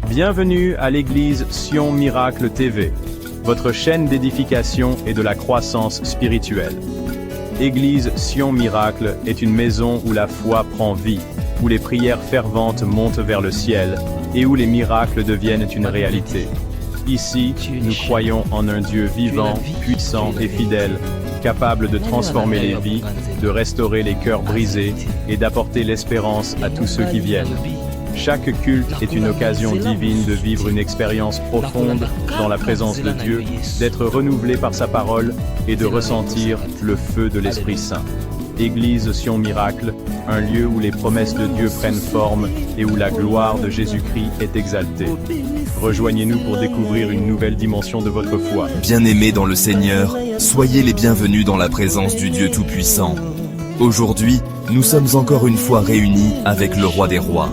Bienvenue à l'église Sion Miracle TV, votre chaîne d'édification et de la croissance spirituelle. Église Sion Miracle est une maison où la foi prend vie, où les prières ferventes montent vers le ciel et où les miracles deviennent une réalité. Ici, nous croyons en un Dieu vivant, puissant et fidèle, capable de transformer les vies, de restaurer les cœurs brisés et d'apporter l'espérance à tous ceux qui viennent. Chaque culte est une occasion divine de vivre une expérience profonde dans la présence de Dieu, d'être renouvelé par sa parole et de ressentir le feu de l'Esprit Saint. Église Sion Miracle, un lieu où les promesses de Dieu prennent forme et où la gloire de Jésus-Christ est exaltée. Rejoignez-nous pour découvrir une nouvelle dimension de votre foi. Bien-aimés dans le Seigneur, soyez les bienvenus dans la présence du Dieu Tout-Puissant. Aujourd'hui, nous sommes encore une fois réunis avec le Roi des Rois.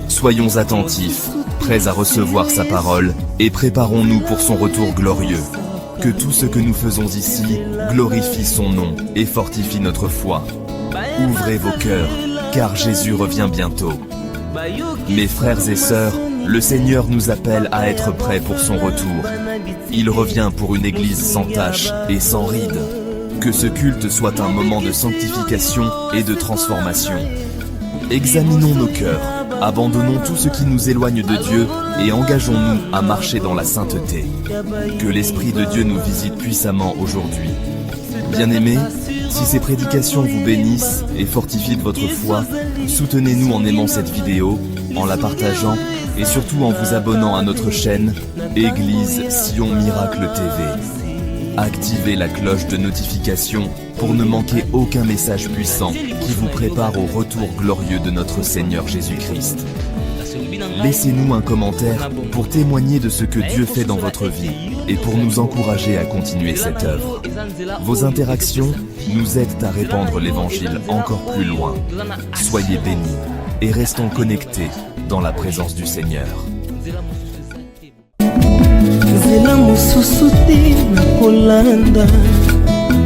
Soyons attentifs, prêts à recevoir sa parole, et préparons-nous pour son retour glorieux. Que tout ce que nous faisons ici glorifie son nom et fortifie notre foi. Ouvrez vos cœurs, car Jésus revient bientôt. Mes frères et sœurs, le Seigneur nous appelle à être prêts pour son retour. Il revient pour une église sans tache et sans rides. Que ce culte soit un moment de sanctification et de transformation. Examinons nos cœurs. Abandonnons tout ce qui nous éloigne de Dieu et engageons-nous à marcher dans la sainteté. Que l'Esprit de Dieu nous visite puissamment aujourd'hui. Bien-aimés, si ces prédications vous bénissent et fortifient votre foi, soutenez-nous en aimant cette vidéo, en la partageant et surtout en vous abonnant à notre chaîne Église Sion Miracle TV. Activez la cloche de notification pour ne manquer aucun message puissant qui vous prépare au retour glorieux de notre Seigneur Jésus-Christ. Laissez-nous un commentaire pour témoigner de ce que Dieu fait dans votre vie et pour nous encourager à continuer cette œuvre. Vos interactions nous aident à répandre l'Évangile encore plus loin. Soyez bénis et restons connectés dans la présence du Seigneur. Nzela mosusu te na kolanda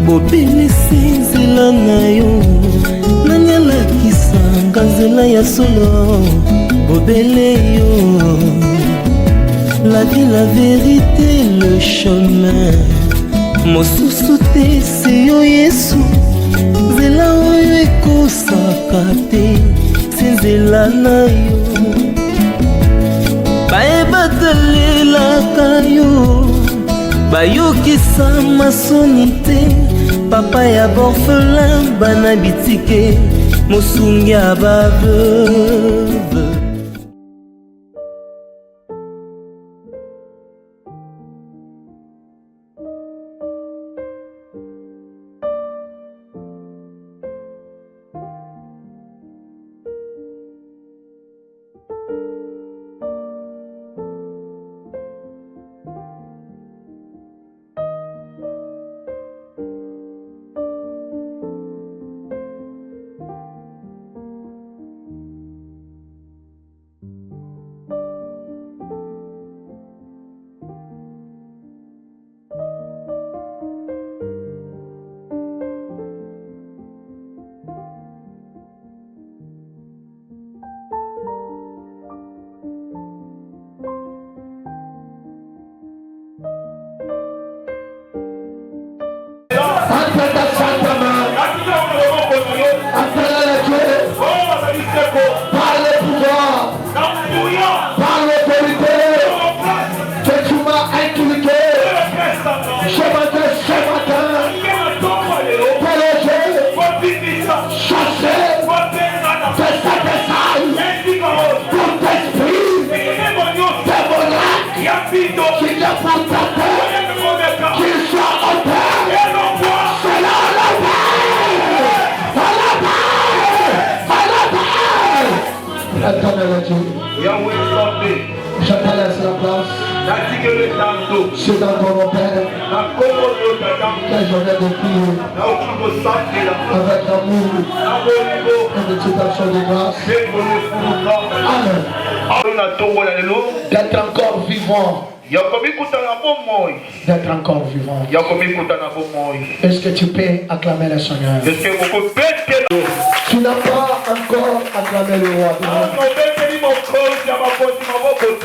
bobelisi nzela na yo nani alakisanga nzela ya solo bobele yo. La vie, la vérité, le chemin mosusu te se yo Yesu nzela oyo ekosaka te se nzela na yo bayebatalelaka yo bayokisa masoni te papa ya borfelin bana bitike mosungi ya baveuve. J'appelle à la place. C'est dans ton nom, Père, que je vais te prier avec amour et de toute action de grâce. Amen. D'être encore vivant. D'être encore vivant. Est-ce que tu peux acclamer le Seigneur? Tu n'as pas encore acclamé le roi.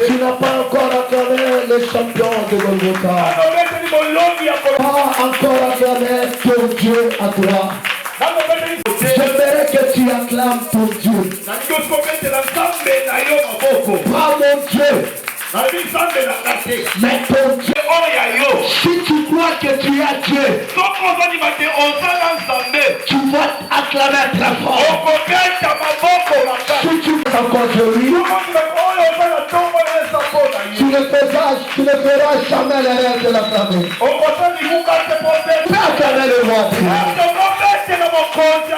Tu n'as pas encore acclamé les champions de Golgotha. Pas encore acclamé ton Dieu à toi. J'aimerais que tu acclames ton Dieu. Pas mon Dieu. Mais ton Dieu, si tu crois que tu as Dieu, tu vas acclamer très fort. Si tu fais encore de lui, tu ne feras jamais l'erreur de l'acclamer. Tu peux acclamer le roi.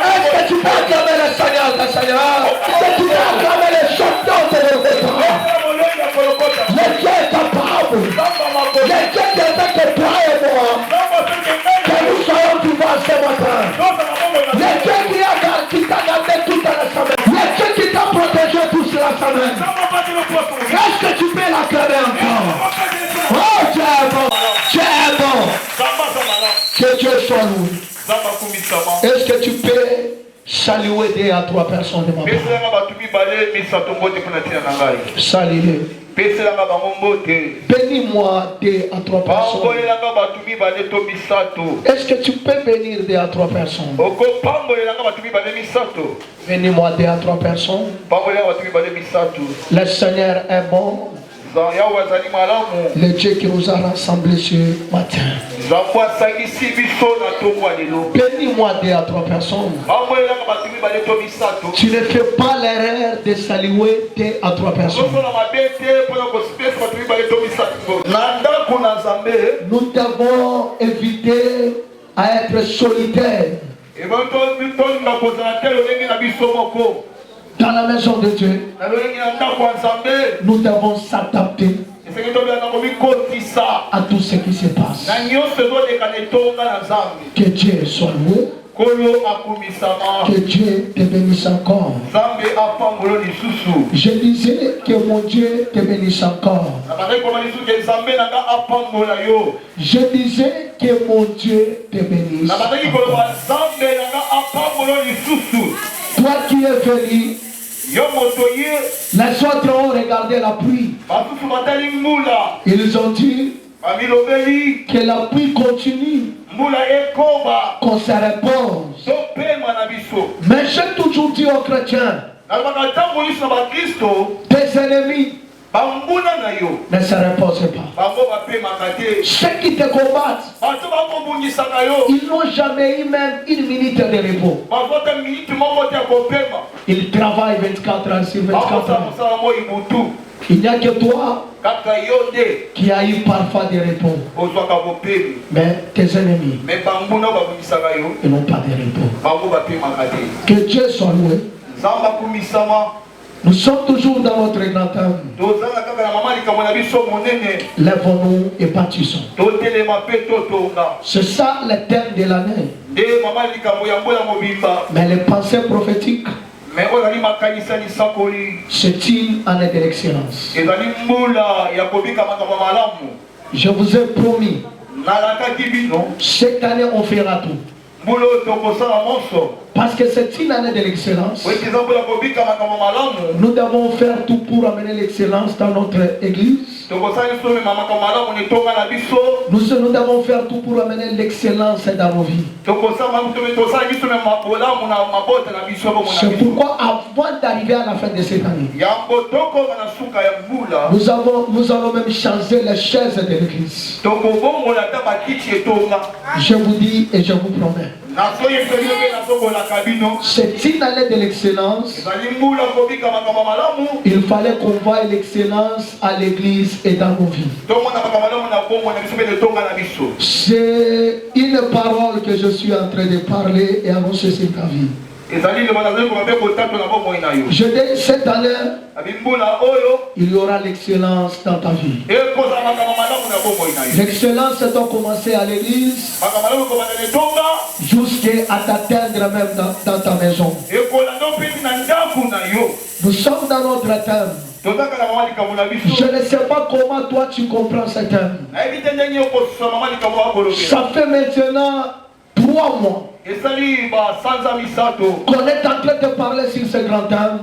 Est-ce que tu peux acclamer le Seigneur, le Seigneur? Est-ce que tu peux acclamer les champions de notre temps? Le Dieu est capable. Le Dieu de toi et moi. Que nous soyons vivants ce matin. Le Dieu qui t'a gardé toute la semaine. Le Dieu qui t'a protégé toute la semaine. Est-ce que tu peux l'acclamer encore? Oh, Dieu est bon. Dieu est bon. Que Dieu soit loué. Est-ce que tu peux saluer 2 à 3 personnes de ma part? Saluer. Bénis-moi 2 à 3 personnes. Est-ce que tu peux bénir 2 à 3 personnes? Bénis-moi 2 à 3 personnes. Le Seigneur est bon. Le Dieu qui nous a rassemblés ce matin. Bénis-moi 2 à 3 personnes. Tu ne fais pas l'erreur de saluer 2 à 3 personnes. Nous devons éviter à être solitaires. Dans la maison de Dieu, nous devons s'adapter à tout ce qui se passe. Que Dieu soit loué. Que Dieu te bénisse encore. Je disais que mon Dieu te bénisse encore. Je disais que mon Dieu te bénisse encore. Toi qui es venu, les autres ont regardé la pluie. Ils ont dit que la pluie continue, qu'on se repose. Mais j'ai toujours dit aux chrétiens, tes ennemis ne se reposent pas. Ceux qui te combattent, ils n'ont jamais eu même 1 minute de repos. Ils travaillent 24 heures sur 24 heures. Il n'y a que toi qui a eu parfois des repos. Mais tes ennemis, ils n'ont pas de repos. Que Dieu soit loué. Nous sommes toujours dans notre grand temps. Lèvons-nous et bâtissons. C'est ça le thème de l'année. Mais les pensées prophétiques, c'est une année de l'excellence. Je vous ai promis, cette année on fera tout. Parce que c'est une année de l'excellence. Nous devons faire tout pour amener l'excellence dans notre église. Nous devons faire tout pour amener l'excellence dans nos vies. C'est pourquoi avant d'arriver à la fin de cette année, nous allons même changer les chaises de l'église. Je vous dis et je vous promets, c'est une année de l'excellence. Il fallait qu'on voie l'excellence à l'église et dans nos vies. C'est une parole que je suis en train de parler et annoncer cette vie. Je dis cette année, il y aura l'excellence dans ta vie. L'excellence doit commencer à l'église jusqu'à t'atteindre même dans ta maison. Nous sommes dans notre thème. Je ne sais pas comment toi tu comprends ce thème. Ça fait maintenant 3 mois qu'on est en train de parler sur ce grand thème.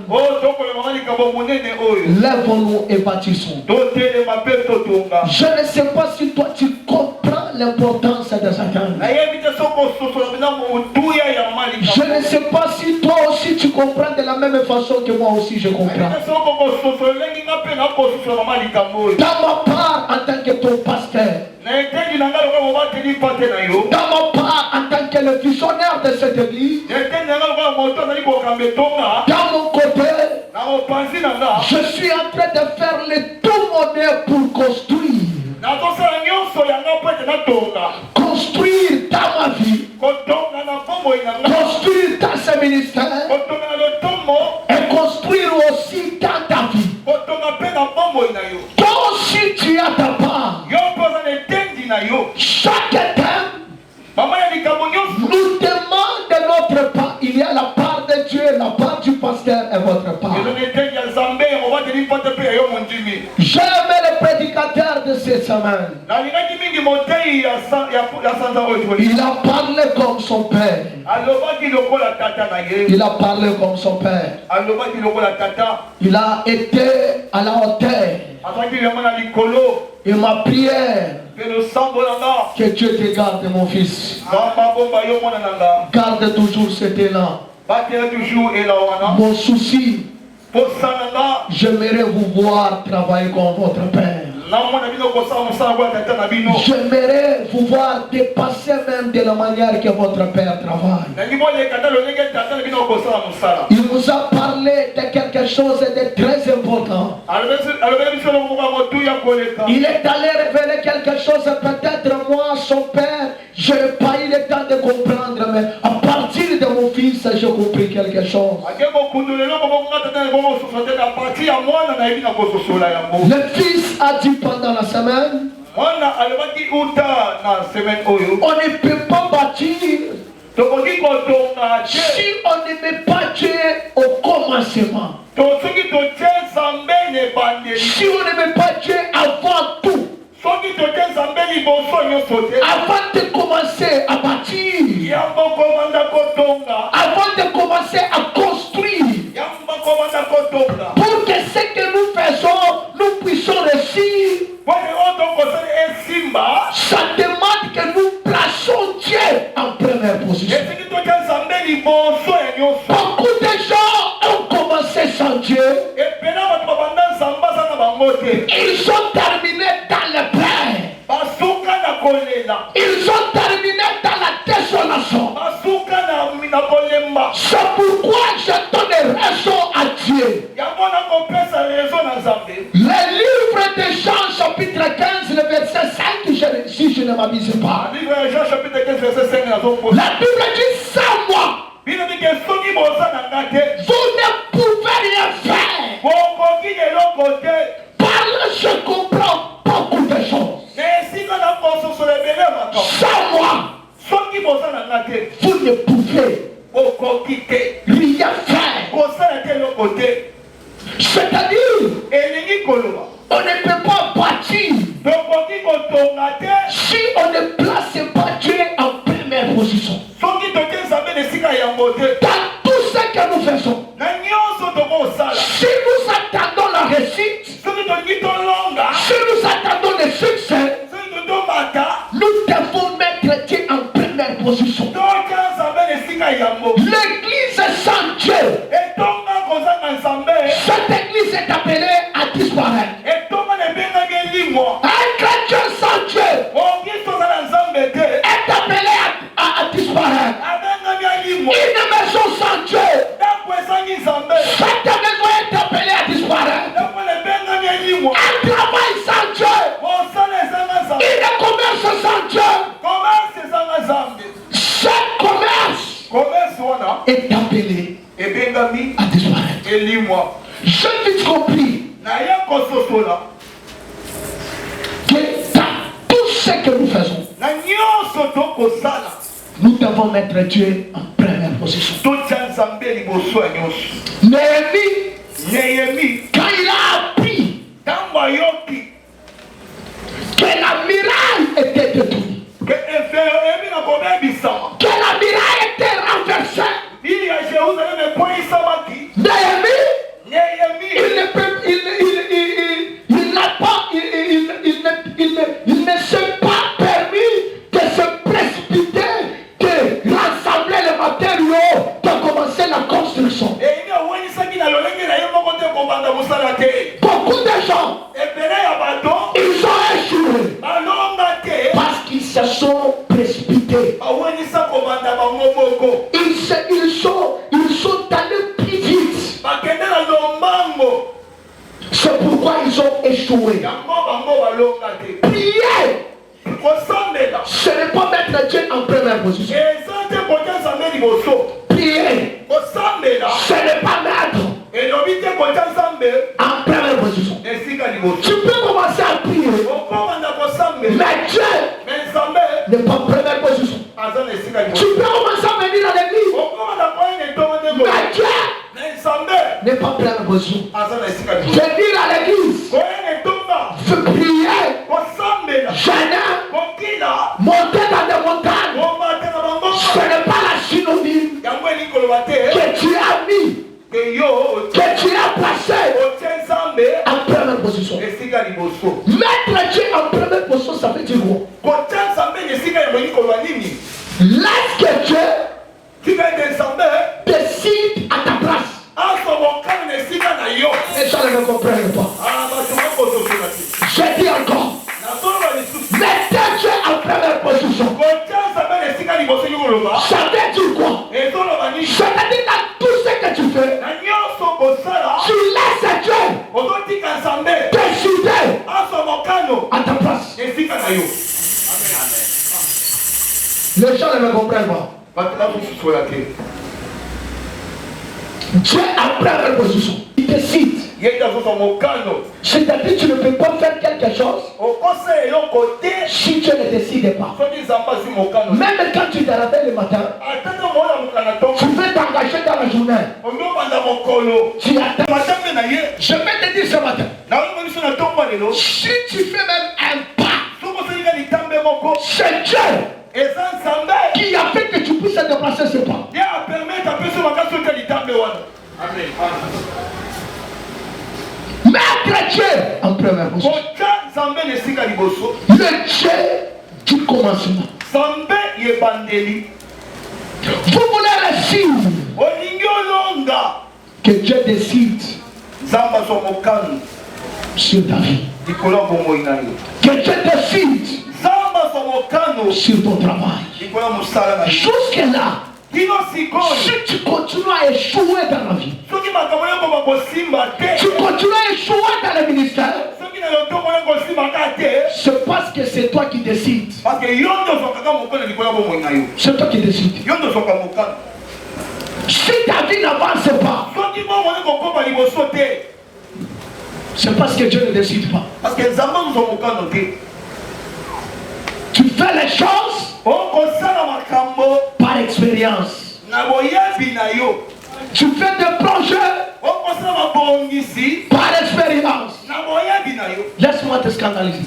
Lèvons-nous et bâtissons. Je ne sais pas si toi tu comprends l'importance de ce thème. Je ne sais pas si toi aussi tu comprends de la même façon que moi aussi je comprends. Dans ma part en tant que ton pasteur, dans ma part en tant que le visionnaire de cette église, dans mon côté, je suis en train de faire le tout mon mieux pour construire. Construire dans ma vie, construire dans ce ministère, et construire aussi dans ta vie. Toi aussi tu as ta part. Chaque thème nous demande de notre part. Il y a la part de Dieu, la part du pasteur et votre part. J'aime le prédicateur de cette semaine. Il a parlé comme son père. Il a parlé comme son père. Il a été à la hauteur. Et ma prière, que Dieu te garde, mon fils. Garde toujours cet élan. Mon souci, j'aimerais vous voir travailler comme votre père. J'aimerais vous voir dépasser même de la manière que votre père travaille. Il vous a parlé de quelque chose de très important. Il est allé révéler quelque chose, peut-être moi, son père, je n'ai pas eu le temps de comprendre, mais à partir de mon fils, j'ai compris quelque chose. Le fils a dit pendant la semaine, on ne peut pas bâtir si on ne met pas Dieu au commencement. Si on ne met pas Dieu avant tout, avant de commencer à bâtir, avant de commencer à construire, pour que ce que nous faisons, nous puissions réussir, ça demande que nous plaçons Dieu en première position. Beaucoup de gens ont commencé sans Dieu. Ils ont terminé dans le plein. Ils ont terminé dans la désolation. C'est pourquoi je donne raison à Dieu. Le livre de Jean chapitre 15, le verset 5, si je ne m'abuse pas. La Bible dit sans moi, vous ne pouvez rien faire. Par là, je comprends beaucoup de choses. Sans moi, vous ne pouvez rien faire. C'est-à-dire, on ne peut pas bâtir si on ne place pas Dieu en première position. Dans tout ce que nous faisons, si nous attendons la réussite, si nous attendons le succès, nous devons mettre Dieu en première position. L'église sans Dieu, cette église est appelée à disparaître. Un chrétien sans Dieu est appelé à disparaître. Une maison sans Dieu, cette maison est appelée à disparaître. Un travail sans Dieu, une commerce sans Dieu, ce commerce est appelé que dans tout ce que nous faisons, nous devons mettre Dieu en première position. Néhémie, quand il a appris que la muraille était détruite, que la muraille était renversée, Néhémie, il ne s'est pas permis de se précipiter, de rassembler les matériaux, de commencer la construction. Beaucoup de gens, ils ont échoué parce qu'ils se sont précipités. Ils sont allés plus vite. C'est pourquoi ils ont échoué. Prier, ce n'est pas mettre Dieu en première position. Prier, ce n'est pas mettre en première position. Tu peux commencer à prier, mais Dieu n'est pas en première position. Tu peux commencer à venir à l'église, mais Dieu n'est pas en première position. Venir à l'église, prier, jeûner, monter dans des montagnes, ce n'est pas la synonyme que tu as mis, que tu as placé en première position. Mettre Dieu en première position, ça veut dire quoi? Laisse que Dieu décide à ta place. Et ça ne me comprend pas. Je dis encore, mettez Dieu en première position. Ça veut dire quoi? Ça veut dire dans tout ce que tu fais, tu laisses Dieu décider à ta place. Les gens ne me comprennent pas. Dieu en première position, il décide. C'est-à-dire tu ne peux pas faire quelque chose si tu ne décides pas. Même quand tu te réveilles le matin, tu veux t'engager dans la journée, tu attends. Je vais te dire ce matin, si tu fais même un pas, c'est Dieu qui a fait que tu puisses te déplacer ce pas. Mettre Dieu en première position. Le Dieu du commencement. Vous voulez réussir, que Dieu décide sur ta vie. Que Dieu décide sur ton travail. Jusque-là, si tu continues à échouer dans la vie, tu continues à échouer dans le ministère, c'est parce que c'est toi qui décides. C'est toi qui décides. Si ta vie n'avance pas, c'est parce que Dieu ne décide pas. Tu fais les choses par expérience. Tu fais des projets par expérience. Laisse-moi te scandaliser.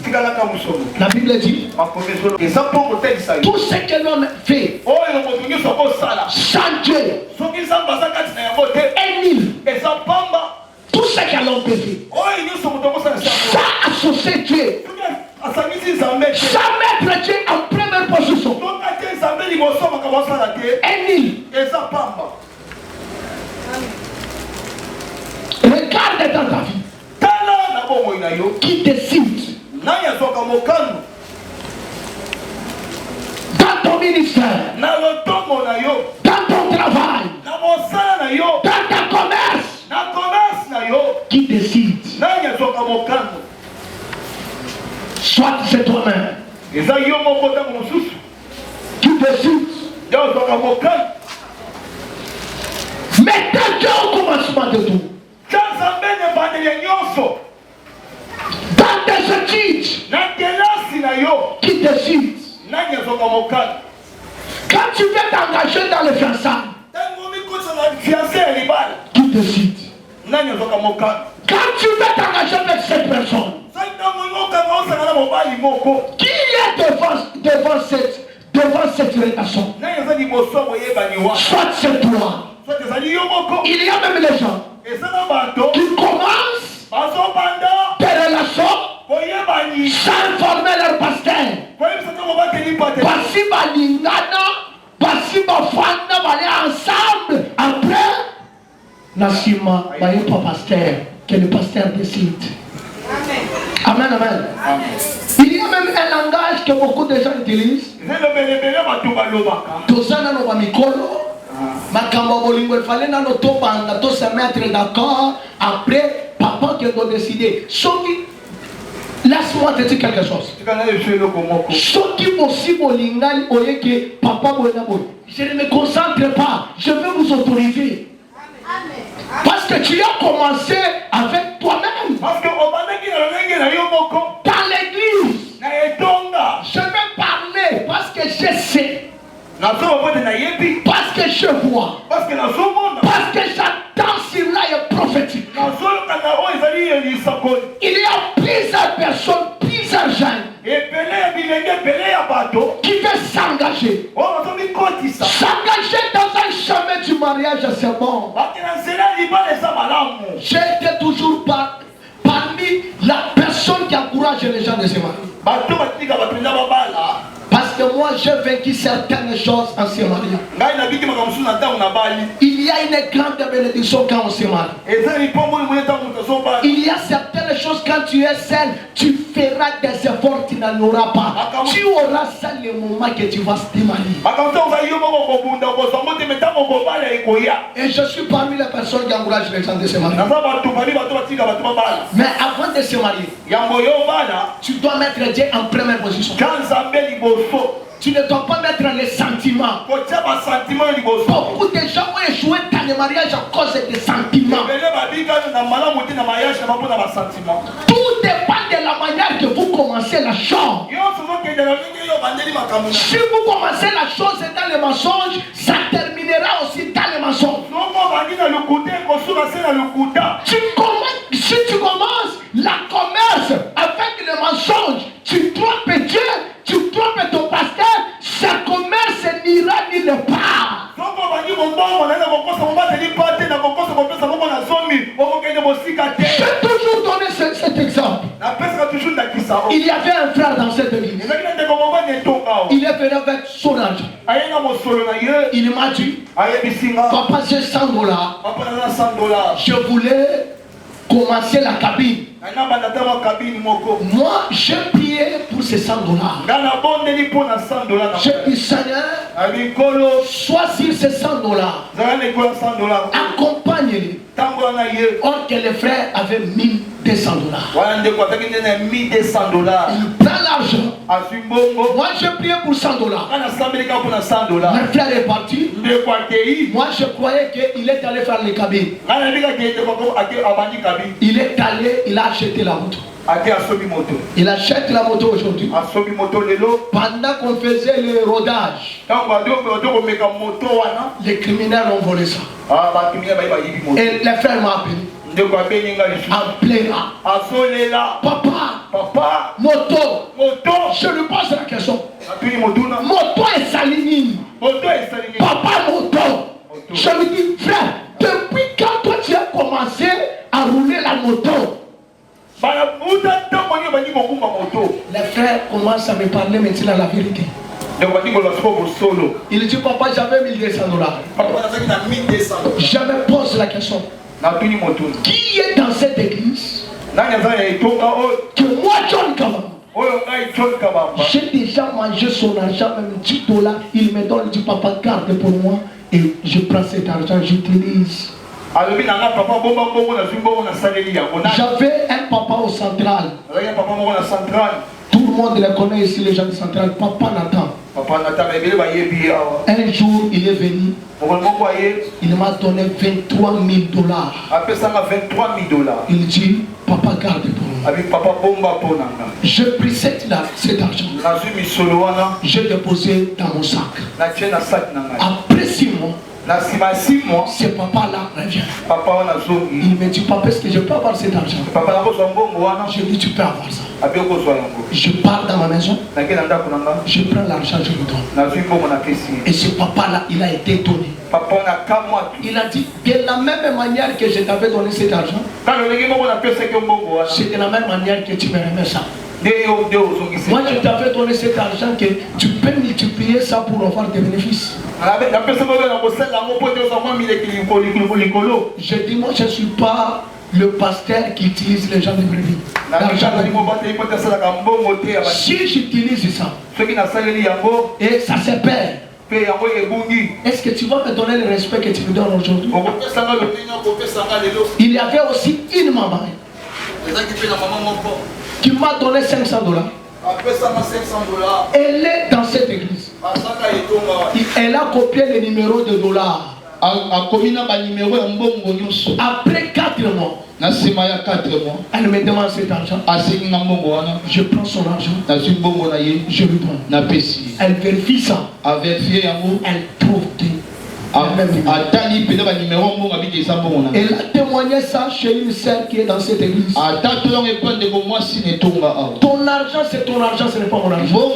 La Bible dit, tout ce que l'homme fait sans Dieu est nul. Tout ce que l'homme peut faire sans associer Dieu, sans mettre Dieu en première position, est nul. Regarde dans ta vie. Qui décide dans ton ministère, dans ton travail, dans ta commerce, qui décide? Soit c'est toi-même qui décide. Mettez Dieu au commencement de tout. te qui décide. Quand tu veux t'engager dans le fiançailles, qui décide. Quand tu veux t'engager avec cette personne, qui est devant cette relation? Soit c'est toi. Il y a même les gens qui commencent des relations sans informer leur pasteur. Voici Balingana, voici Bafana, aller ensemble. Après, Nassima, voyez pas pasteur, que le pasteur décide. Amen, amen. Il y a même un langage que beaucoup de gens utilisent. Tosana no bamikolo, makamba bolingo fallait na no tobanga, to se mettre d'accord. Après, papa qui doit décider. Laisse-moi te dire quelque chose. Ce qui est possible au lingal, papa, je ne me concentre pas. Je veux vous autoriser. Parce que tu as commencé avec toi-même. Dans l'église, je vais parler parce que je sais. Parce que je vois. Parce que j'attends sur l'air prophétique. Il y a plusieurs personnes, plusieurs gens qui veulent s'engager. S'engager dans un chemin du mariage, c'est bon. J'étais toujours parmi la personne qui encourage les gens de se marier. Parce que moi j'ai vécu certaines choses en se mariant. Il y a une grande bénédiction quand on se marie. Il y a certaines choses quand tu es seul, tu feras des efforts, tu n'en auras pas. Tu auras ça le moment que tu vas te marier. Et je suis parmi les personnes qui encouragent les gens de se marier. Mais avant de se marier, tu dois mettre Dieu en première position. Tu ne dois pas mettre les sentiments. Beaucoup de gens ont échoué dans le mariage à cause des sentiments. Tout dépend de la manière que vous commencez la chose. Si vous commencez la chose dans le mensonge, ça terminera aussi dans le mensonge. Si tu commences la commerce avec le mensonge, tu trompes Dieu, tu trompes ton pasteur, ce commerce n'ira nulle part. J'ai toujours donné cet exemple. Il y avait un frère dans cette église. Il est venu avec son argent. Il m'a dit, papa, j'ai $100. Je voulais commencer la cabine. Moi, j'ai prié pour ces $100. J'ai dit, Seigneur, choisis ces $100. Accompagne-les. Or que le frère avait $1,200. Il prend l'argent. Moi, j'ai prié pour $100. Le frère est parti. Moi, je croyais qu'il est allé faire les cabines. Il est allé, il a acheté la moto. Il achète la moto aujourd'hui. Pendant qu'on faisait le rodage, les criminels ont volé ça. Et le frère m'a appelé. En pleurant. Papa, moto. Je lui pose la question. Moto est salinine. Papa, moto. Je lui dis, frère, depuis quand toi tu as commencé à rouler la moto? Le frère commence à me parler maintenant la vérité. Il dit, papa, j'avais $1,200. Je me pose la question. Qui est dans cette église? Que moi, John Kabamba. J'ai déjà mangé son argent, même $10. Il me donne, il dit, papa, garde pour moi. Et je prends cet argent, j'utilise. J'avais un papa au central. Tout le monde le connaît ici, les gens du central. Papa Nathan. Un jour, il est venu. Il m'a donné $23,000. Il dit, papa, garde pour moi. Je pris cet argent. J'ai déposé dans mon sac. Après 6 mois, ce papa-là revient. Il me dit, papa, est-ce que je peux avoir cet argent? Je lui dis, tu peux avoir ça. Je pars dans ma maison. Je prends l'argent, je lui donne. Et ce papa-là, il a été donné. Il a dit, de la même manière que je t'avais donné cet argent, c'est de la même manière que tu me remets ça. Moi, je t'avais donné cet argent que tu peux multiplier ça pour avoir des bénéfices. Je dis, moi, je ne suis pas le pasteur qui utilise les gens de brebis. Si j'utilise ça, et ça se perd, est-ce que tu vas me donner le respect que tu me donnes aujourd'hui? Il y avait aussi une maman qui m'a donné $500. Elle est dans cette église. Elle a copié les numéros de dollars. Après 4 mois, elle me demande cet argent. Je prends son argent. Je lui donne. Elle vérifie ça. Elle trouve tout. Elle a témoigné ça chez une sœur qui est dans cette église. Ton argent, c'est ton argent, ce n'est pas mon argent.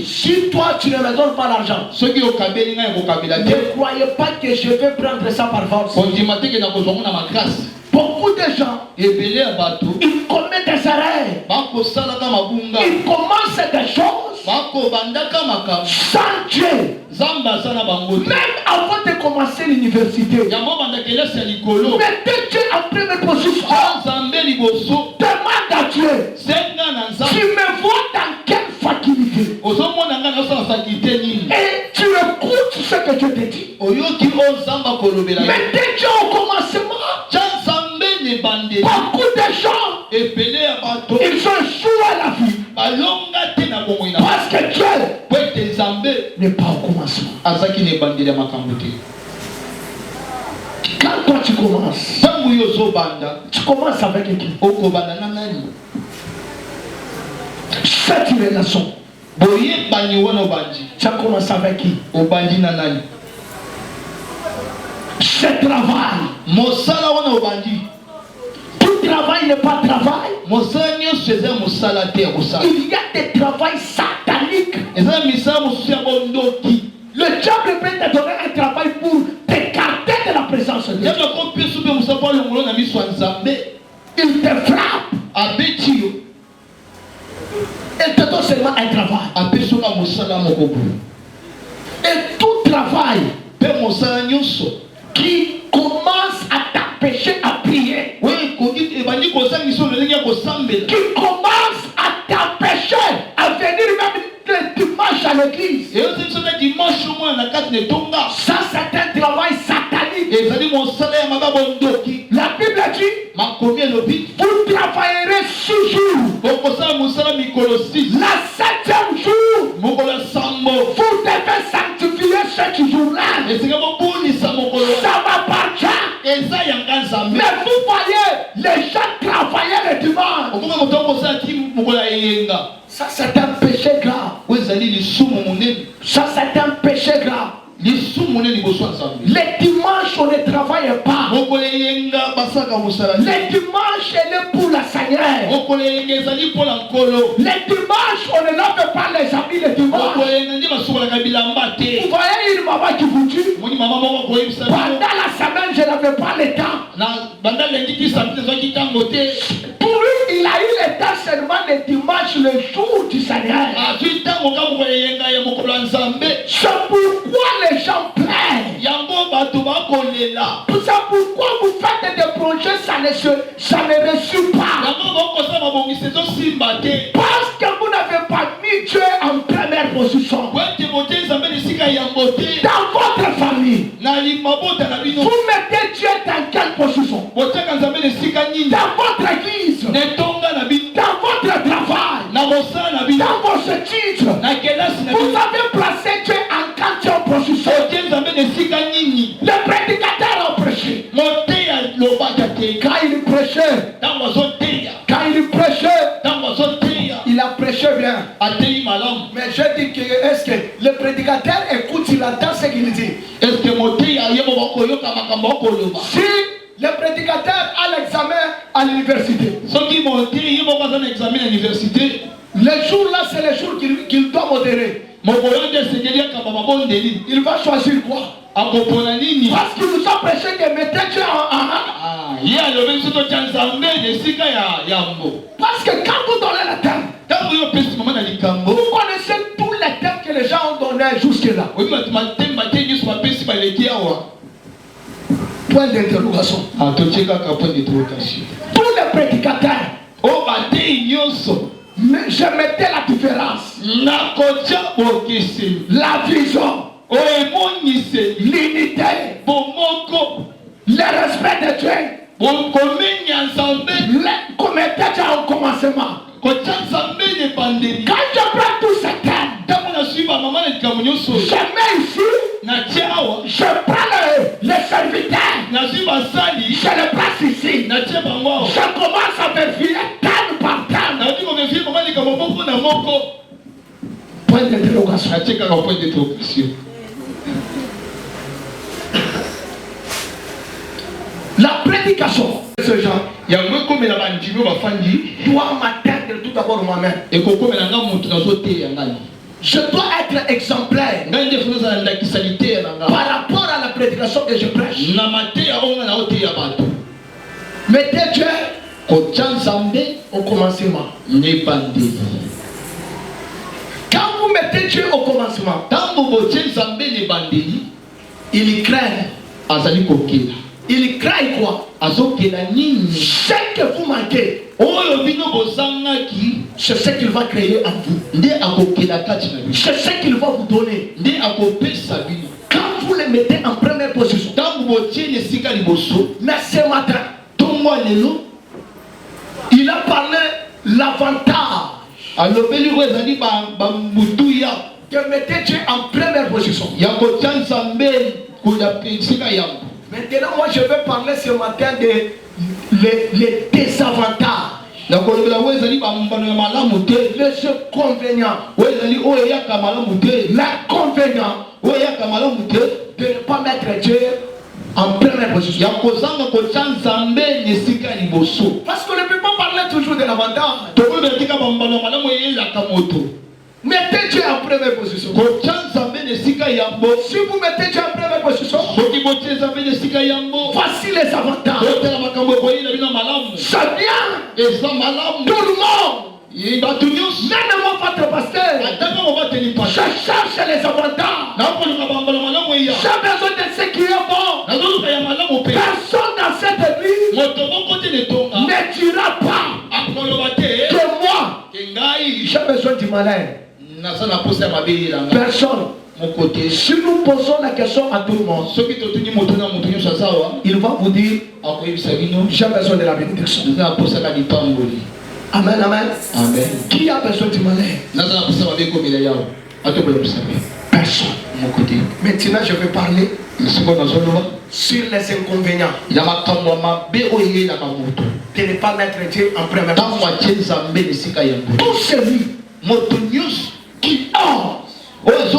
Si toi tu ne me donnes pas l'argent, ne croyez pas que je vais prendre ça par force. Beaucoup de gens, ils commettent des erreurs. Ils commencent des choses sans Dieu. Même avant de commencer l'université, mettez Dieu en première position. Demande à Dieu, tu me vois dans quelle faculté, et tu écoutes ce que je te dis. Mettez Dieu au commencement. Beaucoup de gens, ils ont échoué la vie parce que Dieu n'est pas au commencement. Quand toi tu commences, tu commences avec qui? Cette relation, tu as commencé avec qui? Ce travail, tout travail n'est pas travail. Il y a des travails sataniques. Le diable peut te donner un travail pour t'écarter de la présence de Dieu. Il te frappe. Il te donne seulement un travail. Et tout travail qui commence à t'empêcher à prier, qui commence à t'empêcher à venir même le dimanche à l'église, ça c'est un travail satanique. La Bible dit, vous travaillerez 6 jours. La 7e jour, vous devez sanctifier ce jour-là. Ça m'appartient. Mais vous voyez, les gens travaillaient le dimanche. Ça c'est un péché grave. Ça c'est un péché grave. Les dimanches on ne travaille pas. Les dimanches elle est pour la Seigneur. Les dimanches on ne lave pas les habits le dimanche. Vous voyez une maman qui vous dit, pendant la semaine je n'avais pas le temps. Pour lui il a eu le temps seulement le dimanche, le jour du Seigneur. C'est pourquoi les gens plaignent. C'est pourquoi vous faites des projets, ça ne réussit pas. Parce que vous n'avez pas mis Dieu en première position. Dans votre famille, vous mettez Dieu dans quelle position? Dans votre église, dans votre travail, dans vos études, vous avez placé Dieu en quelle position? Le prédicateur a prêché. Quand il prêchait, il a prêché bien. Mais je dis que est-ce que le prédicateur écoute, il entend ce qu'il dit? Si le prédicateur a l'examen à l'université, le jour-là, c'est le jour qu'il doit modérer. Il va choisir quoi? Parce qu'il nous a prêché de mettre Dieu parce que quand vous donnez le thème, vous connaissez tous les thèmes que les gens ont donnés jusque-là. Point d'interrogation. Tous les prédicateurs, mais je mettais la différence. La vision, l'unité, le respect de Dieu, comme était déjà au commencement. Quand je prends tous ces thèmes, je mets ici, je prends les serviteurs, je les place ici, je commence à vérifier thème par thème. Point d'interrogation. La prédication de ce genre doit m'atteindre tout d'abord moi-même. Je dois être exemplaire par rapport à la prédication que je prêche. Mettez Dieu au commencement. Quand vous mettez Dieu au commencement, il craint. Il craint quoi? Ce que vous manquez, c'est ce qu'il va créer en vous. C'est ce qu'il va vous donner. Quand vous le mettez en première position, mais ce matin, il a parlé l'avantage de mettre Dieu en première position. Maintenant, moi je vais parler ce matin de les désavantages. Les inconvénients. L'inconvénient de ne pas mettre Dieu en première position. Parce qu'on ne peut pas parler toujours de l'avantage. Mettez Dieu en première position. Si vous mettez Dieu en première position, voici les avantages. C'est bien. Tout le monde. Même moi, votre pasteur, je cherche les avantages. J'ai besoin de ce qui est bon. Personne dans cette église ne dira pas que moi, j'ai besoin du malin. Personne. Si nous posons la question à tout le monde, il va vous dire j'ai besoin de la bénédiction. Amen, amen. Qui a besoin du malin? Personne. Maintenant, je vais parler sur les inconvénients de ne pas mettre Dieu en première position. Tout celui qui ose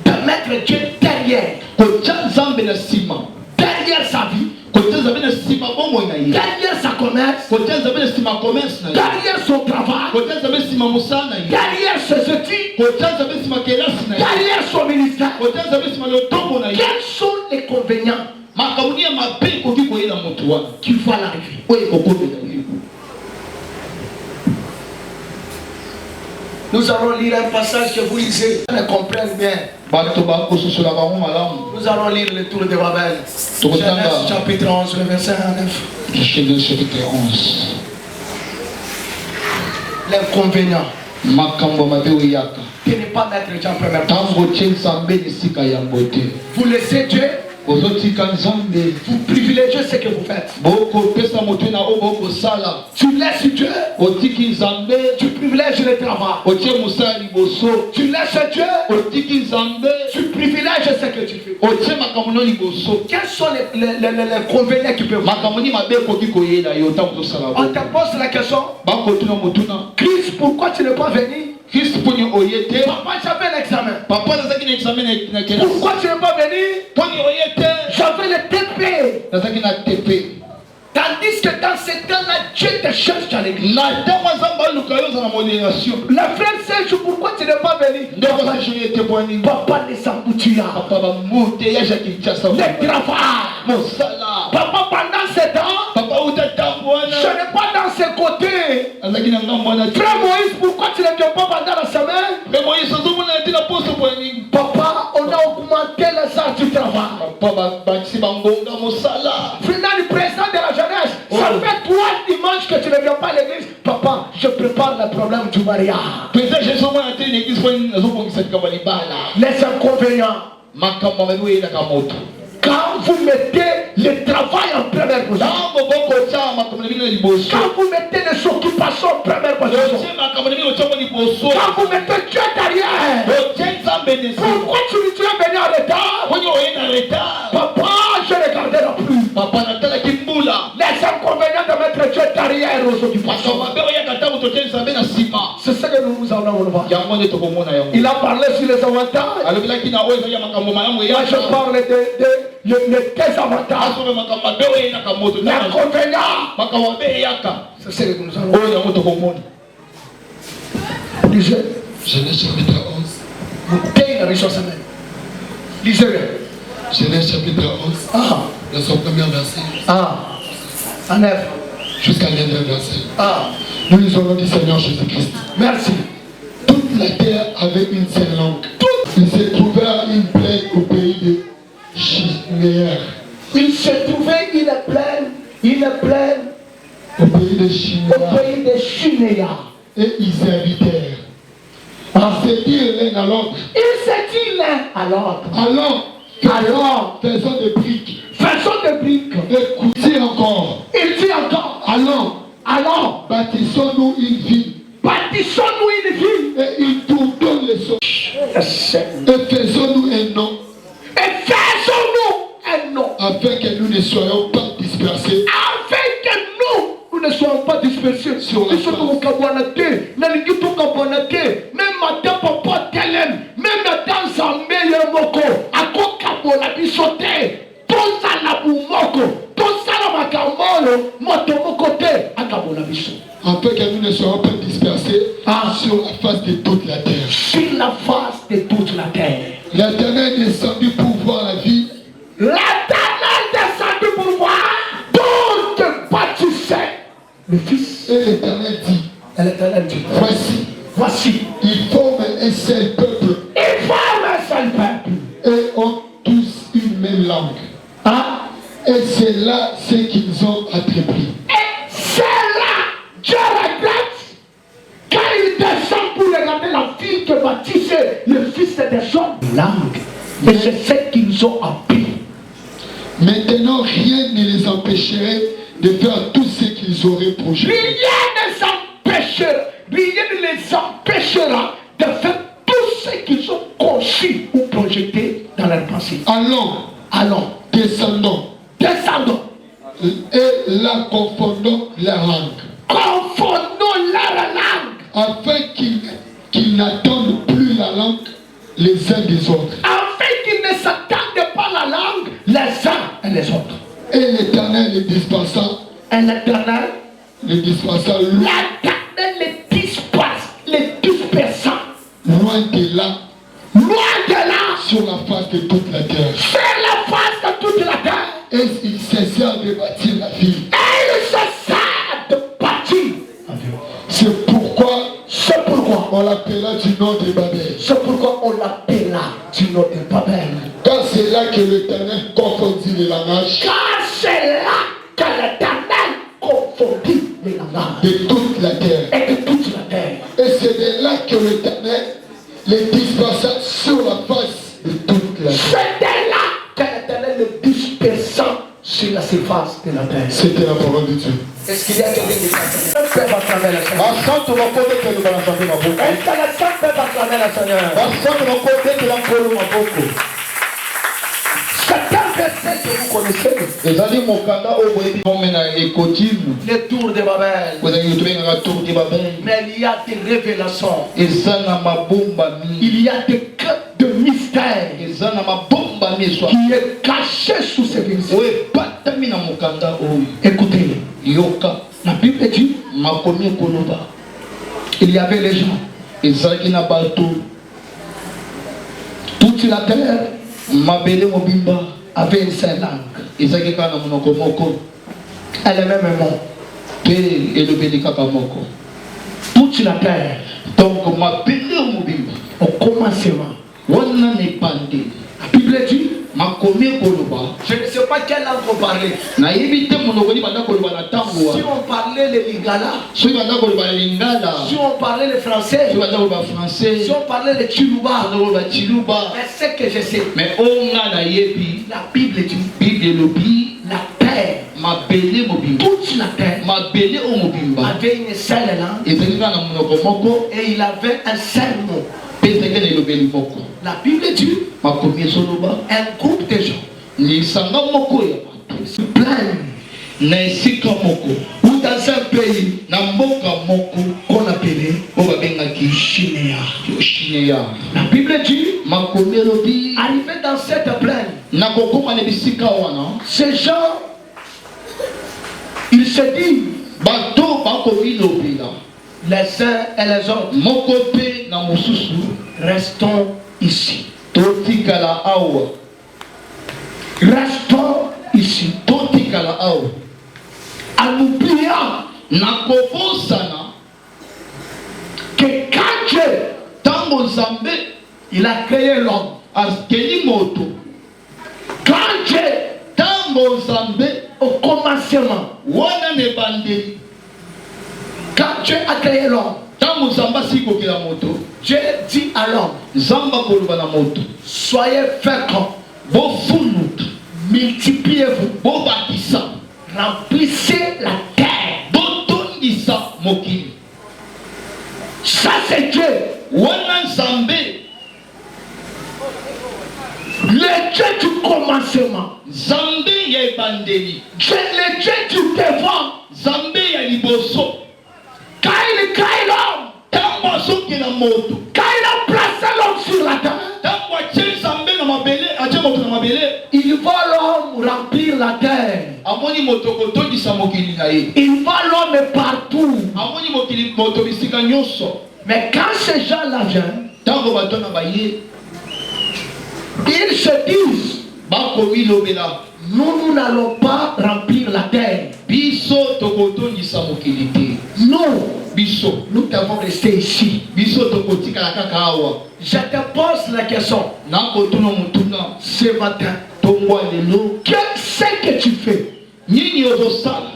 de mettre Dieu derrière sa vie, derrière sa commerce, derrière son travail, derrière ses études, derrière son ministère. Quels sont les inconvénients qui vont l'arriver? Nous allons lire un passage que vous lisez, on le comprenne bien. Nous allons lire le tour de Babel. Genèse chapitre 11, le verset 9. Genèse chapitre 11. L'inconvénient de ne pas mettre Dieu en première position. Vous laissez Dieu. Vous privilégiez ce que vous faites. Tu laisses Dieu. Tu privilèges le travail. Tu laisses Dieu. Tu privilèges ce que tu fais. Quels sont les convénients qui peuvent. On te pose la question. Christ, pourquoi tu n'es pas venu? Papa, j'avais l'examen. Pourquoi tu n'es pas venu? J'avais le TP. Tandis que dans ces temps-là, Dieu te cherche à l'église. La frère Serge, pourquoi tu n'es pas venu? Papa, les embouteillages. Le travail. Papa, pendant ces temps, je n'ai pas dans ces côtés. Frère Moïse, pourquoi tu ne viens pas pendant la semaine? Papa, on a augmenté les heures du travail. Finalement, le président de la jeunesse, ça fait 3 dimanches que tu ne viens pas à l'église. Papa, je prépare le problème du mariage. Les inconvénients. Quand vous mettez le travail en première position, quand vous mettez les occupations en première position, quand vous mettez Dieu derrière, pourquoi tu es venu en retard? Papa, je ne regarderai plus. Les inconvénients de mettre Dieu derrière aux occupations. C'est ce que nous allons voir. Il a parlé sur les avantages. Moi, je parle de désavantages. L'inconvénient. C'est ce que nous allons voir. Lisez. Genèse chapitre 11. Lisez-le. Genèse chapitre 11. De son premier verset. En 9. Jusqu'à l'11e verset. Nous lisons le nom du Seigneur Jésus-Christ. Merci. Toute la terre avait une seule langue. Il se trouvait une plaine au pays de Shinéar. Il se trouvait une plaine au pays de Shinéar. Et ils y habitèrent. Ils se dirent l'un à l'autre. Allons, faisons des briques. Écoutez encore. Il dit encore. Allons. Bâtissons-nous une ville. Et il tourne les eaux. Et faisons-nous un nom. Afin que nous ne soyons pas dispersés. Sur la face. Afin que nous ne soyons pas dispersés sur la face de toute la terre. L'Éternel est descendu pour voir la vie. Donc bâtissait le fils. Et l'Éternel dit, voici, ils forment un seul peuple. Et ont tous une même langue. Et c'est là ce qu'ils ont entrepris. Dieu regrette quand il descend pour regarder la ville que bâtissait le fils des hommes. Langue. Et c'est ce qu'ils ont appris. Maintenant, rien ne les empêcherait de faire tout ce qu'ils auraient projeté. Rien ne les empêchera de faire tout ce qu'ils ont conçu ou projeté dans leur pensée. Allons, descendons. Et là, confondons la langue. Afin qu'ils n'attendent plus la langue les uns des autres. Afin qu'ils ne s'attendent pas la langue les uns et les autres. Et l'Éternel les dispersa. Loin de là. Sur la face de toute la terre. Et ils cessèrent de bâtir la ville. C'est pourquoi on l'appela du nom de Babel. Car c'est là que l'Éternel confondit les langages. De toute la terre. Et c'est de là que l'Éternel les dispersa sur la face de toute la terre. Sur la surface de la terre. C'était la parole de Dieu. Est-ce qu'il y a quelqu'un qui peuvent acclamer le Seigneur? Est-ce que les saints peuvent acclamer le Seigneur? C'est un verset que vous connaissez. Le tour de Babel. Mais il y a des révélations. Il y a des cœurs de mystère qui est caché sous ces versets. Écoutez, la Bible dit il y avait les gens. Toute la terre avait une seule langue. Elle est même mort. Toute la terre. Donc, au commencement, la Bible dit je ne sais pas quelle langue on parlait. Si on parlait le lingala, si on parlait le français, si on parlait le chiluba, mais ce que je sais, la Bible dit la terre, toute la terre avait une seule langue et il avait un seul mot. La Bible dit un groupe de gens se plaignent ou dans un pays qu'on appelait Shinéa. La Bible dit arrivé dans cette plaine, ces gens ils se disent les uns et les autres, restons ici. Restons ici. En oubliant que quand Dieu, il a créé l'homme, quand Dieu, au commencement, quand Dieu a créé l'homme, Dieu dit à l'homme, soyez féconds, multipliez-vous, remplissez la terre. Ça c'est Dieu. Le Dieu du commencement, Dieu, le Dieu du devant, quand il crée l'homme, quand il a placé l'homme sur la terre, il va l'homme remplir la terre. Il va l'homme partout. Mais quand ces gens-là viennent, ils se disent, nous n'allons pas remplir la terre. Nous devons rester ici. Je te pose la question ce matin. Qu'est-ce que tu fais?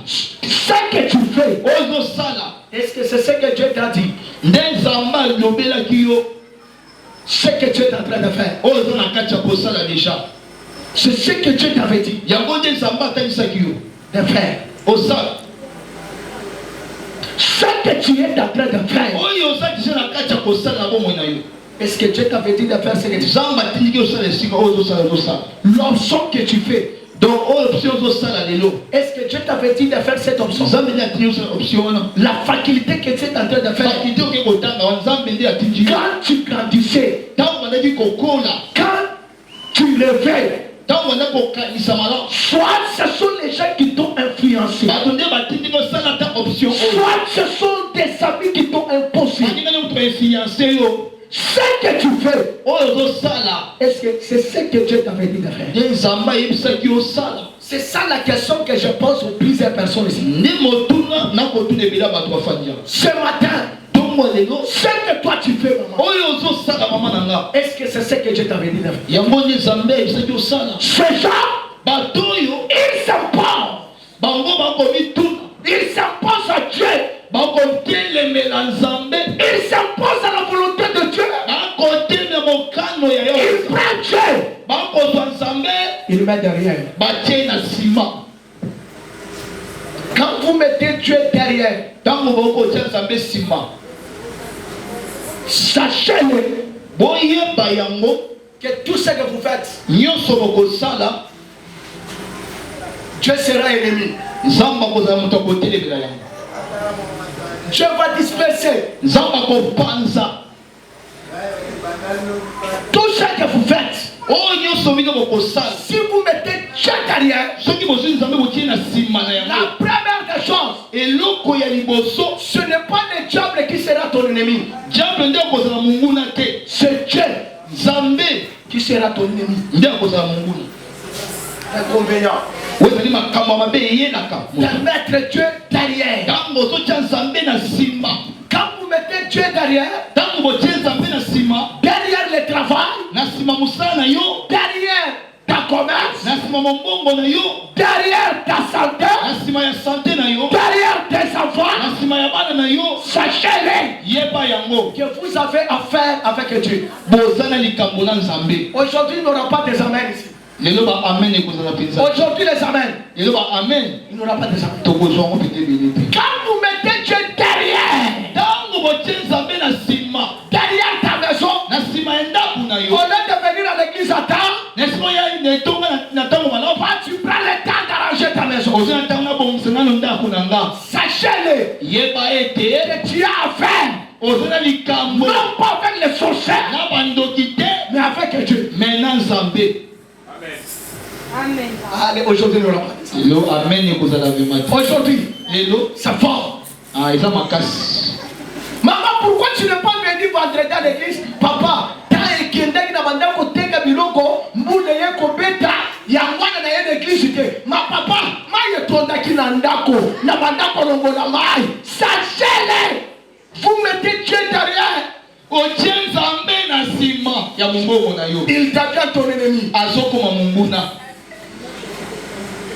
Ce que tu fais, est-ce que c'est ce que Dieu t'a dit? Ce que tu es en train de faire, c'est ce que Dieu t'avait dit de faire. Ce que tu es en train de faire, est-ce que Dieu t'avait dit de faire ce que tu fais? L'option que tu fais, est-ce que Dieu t'avait dit de faire cette option? La faculté que tu es en train de faire, quand tu grandissais, quand tu levais, soit ce sont les gens qui t'ont influencé, soit ce sont des amis qui t'ont imposé. Ce que tu fais, est-ce que c'est ce que Dieu t'avait dit de faire? C'est ça la question que je pose aux plusieurs personnes ici. Ce matin, ce que toi tu fais, maman, est-ce que c'est ce que Dieu t'avait dit de faire? Ces gens, ils s'imposent. Ils s'imposent à Dieu. Ils s'imposent à la volonté de Dieu. Ils prennent Dieu. Ils mettent derrière. Quand vous vous mettez Dieu derrière, sachez-le que tout ce que vous faites, Dieu sera ennemi. Dieu va disperser tout ce que vous faites. Si vous mettez Dieu derrière, la première des choses, ce n'est pas le diable qui sera ton ennemi. C'est Dieu qui sera ton ennemi. Inconvénient de mettre Dieu derrière. Quand vous mettez Dieu derrière, derrière le travail, derrière ta commerce, derrière ta santé, derrière tes enfants, sachez-le que vous avez affaire avec Dieu. Aujourd'hui, il n'y aura pas des amens ici. Aujourd'hui, les amens. Il n'y aura pas des amens. Quand vous mettez Dieu derrière ta maison, au lieu de venir à l'église à temps, tu prends le temps d'arranger ta maison. Sachez-le que tu as affaire non pas avec les sorciers, mais avec Dieu. Amen. Allez, aujourd'hui, nous l'avons. Aujourd'hui, c'est fort. Maman, pourquoi tu n'es pas venu vendredi à l'église? Papa, ma papa, sachez-le, vous mettez Dieu derrière. Il devient ton ennemi.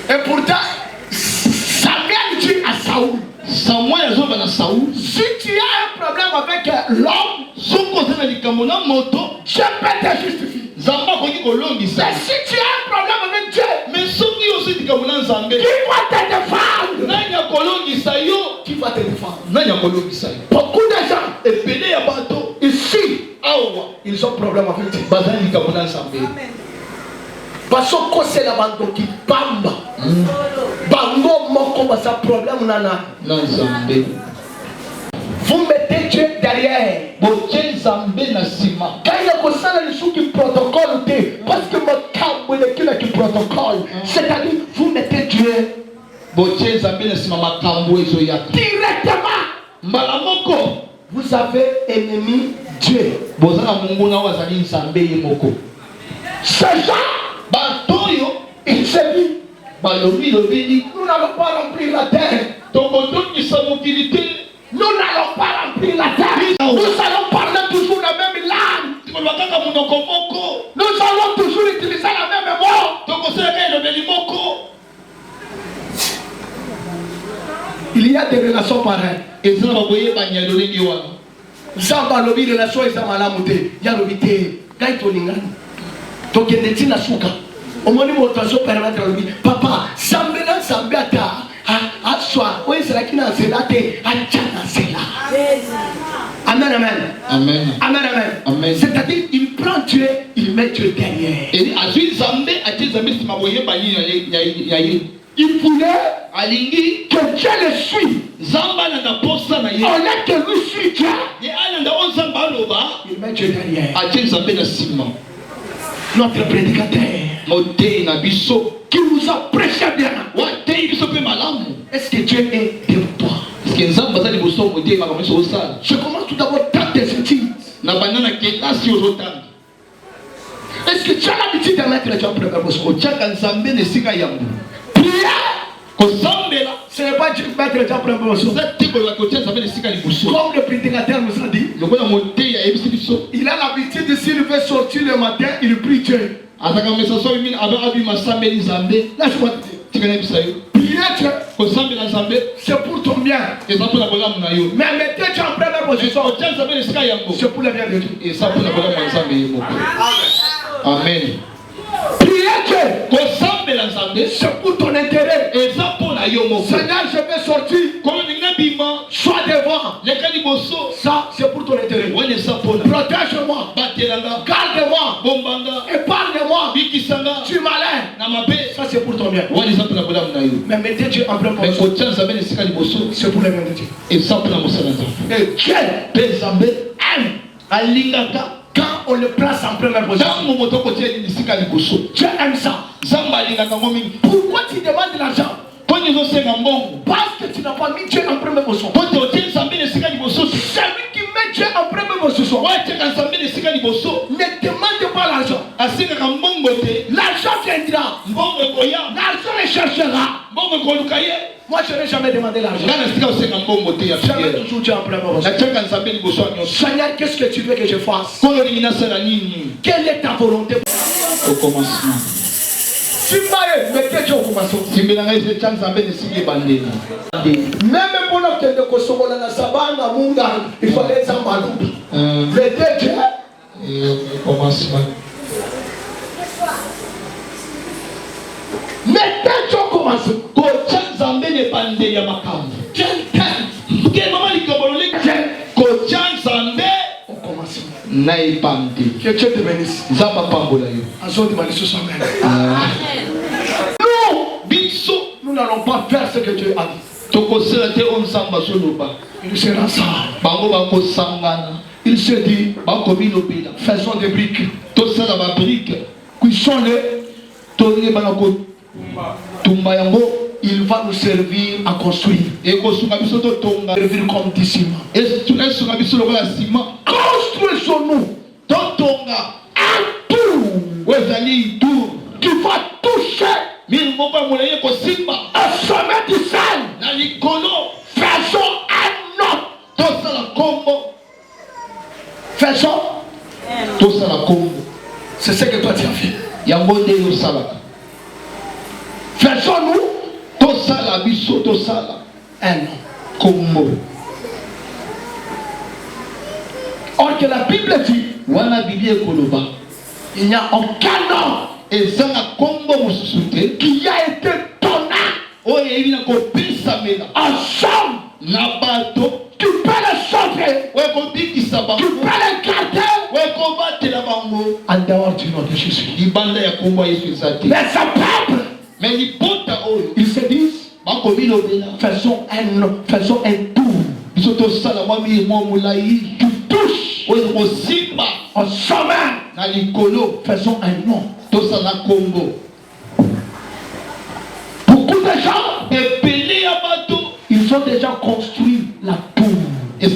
Et pourtant, Samuel dit à Saoul, si tu as un problème avec l'homme, je peux te justifier. Mais si tu as un problème avec Dieu, qui va te défendre? Qui va te défendre? Beaucoup de gens ici, ils ont problème avec Dieu. Parce que c'est la bande qui bamba. Bango moko basa problème nana. Vous mettez Dieu derrière. Quand il y a qui protocole, parce que mon camp est qui protocole, c'est-à-dire vous mettez Dieu directement. Vous avez ennemi Dieu. Ce genre, il se dit, nous n'allons pas remplir la terre. Nous n'allons pas remplir la terre. Nous allons parler toujours la même langue. Nous allons toujours utiliser la même mot. Il y a des relations pareilles. Zamba lobi relation eza malamu te. Ya lobi te. Gai toningani. Tokende tina suka. Omoni motazo permettre lobi. Papa, sambela sambata. Aswa. Oye sera kina zelate. Achana zela. Amen, amen. Amen. Amen, amen. Amen. C'est-à-dire, il prend Dieu, il met Dieu derrière. Il voulait que Dieu le suive. On a que lui suit Dieu. Il met Dieu derrière. Notre prédicateur qui nous a prêché bien. Est-ce que Dieu est de toi? Je commence tout d'abord dans tes études. Est-ce que tu as l'habitude de mettre Dieu en première position? Prière, ce n'est pas Dieu qui mettre Dieu en première position. Comme le prédicateur nous a dit, il a l'habitude, s'il veut sortir le matin, il prie Dieu. Laisse-moi te dire. Prier Dieu, c'est pour ton bien. Mais mettez Dieu en première position, c'est pour le bien de Dieu. Amen. Prier Dieu, c'est pour ton intérêt. Seigneur, je vais sortir, soit devant. Ça, c'est pour ton intérêt. Protège-moi. Garde-moi. Épargne-moi. Tu es malin. Ça, c'est pour ton bien. Mais mettez Dieu en plein position. C'est pour le bien de Dieu. Et Dieu aime. Quand on le place en première position. Dieu aime ça. Pourquoi tu demandes de l'argent? Parce que tu n'as pas mis Dieu en première position. C'est lui qui met Dieu en première position. Ne demande pas l'argent. L'argent viendra. L'argent le cherchera. Moi je n'ai jamais demandé l'argent. Jamais toujours Dieu en première position. Seigneur, qu'est-ce que tu veux que je fasse? Quelle est ta volonté Au commencement. Mettez Dieu au commencement. Même pendant que nous consommons la sabana, il fallait s'en maloubi. Mettez Dieu au commencement. Mettez Dieu au commencement. Que Dieu te bénisse. Nous n'allons pas faire ce que Dieu a dit. Il sera ça. Il se dit, faisons des briques. Cuissons-les. Il va nous servir à construire. Servir comme du ciment. Construisons-nous un tour qui va toucher au sommet du ciel. Faisons un autre. Faisons. C'est ce que toi tu as fait. Faisons-nous un nom. Or que la Bible dit, il n'y a aucun nom qui a été donné en somme. Tu peux le sauver, tu peux le garder en dehors du nom de Jésus. Mais ce peuple, ils se disent, faisons un tour qui touche au sommet. Faisons un nom. Beaucoup de gens, ils ont déjà construit la tour. Et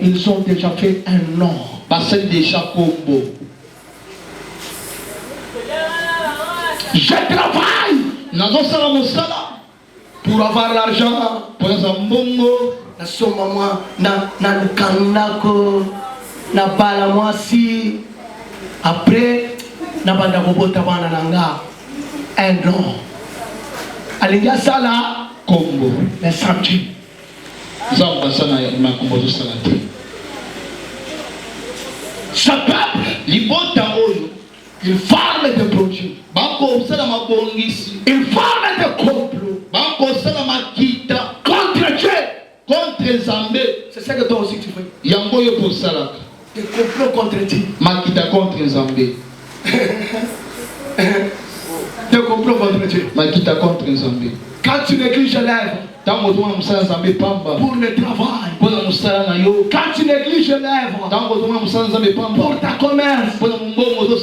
ils ont déjà fait un nom. Je travaille pour avoir l'argent. Na soma moi na lukanako na bala mwasi après na banda kobota bana nanga un nom alinga sala kombo na samedi zamba sana ya makombo salati sapap libota oyo il parle de projets bako sala mabongisi il parle de complot bako sala makita contre Dieu. Contre Zambé. C'est ça que toi aussi tu fais. Yangoyo pour Salak. Des complots contre Dieu. Makita contre Zambé. Des complots contre Dieu. Makita contre Zambé. Quand tu négliges l'œuvre pour le travail, quand tu négliges l'œuvre pour ta commerce,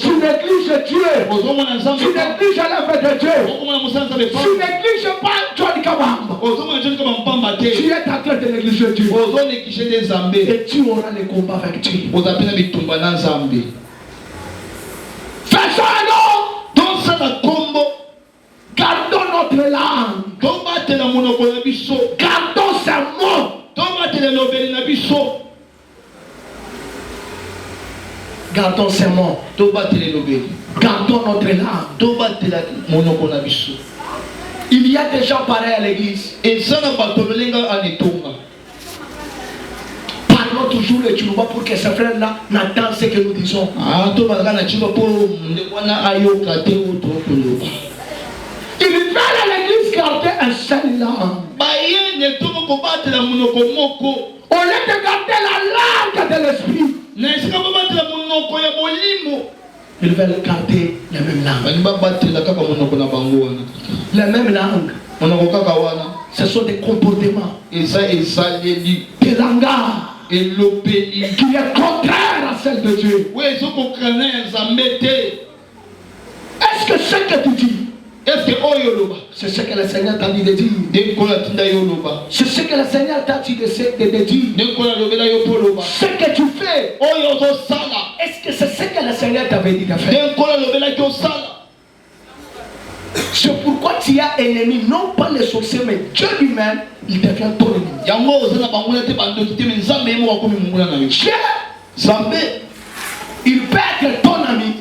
tu négliges Dieu, tu négliges l'œuvre de Dieu, tu négliges pas John Kabamba, tu es en train de négliger Dieu et tu auras les combats avec Dieu. Fais-ça alors dans cette combo. Gardons notre langue. Gardons ces mots. Gardons ces mots. Gardons notre langue. Il y a des gens pareils à l'église. Parlons toujours le Tchouba pour que ces frères-là n'entendent ce que nous disons. Ils veulent à l'église garder un seule langue. Au lieu de garder la langue de l'esprit, ils veulent garder les mêmes langues. Les mêmes langues. Ce sont des comportements, des langages qui est contraire à celle de Dieu. Est-ce que ce que tu dis, c'est ce que le Seigneur t'a dit de dire? C'est ce que le Seigneur t'a dit de dire? Ce que tu fais, est-ce que c'est ce que le Seigneur t'avait dit de faire? C'est pourquoi tu as ennemi, non pas les sorciers, mais Dieu lui-même, il devient ton ennemi. Dieu, il peut être ton ami,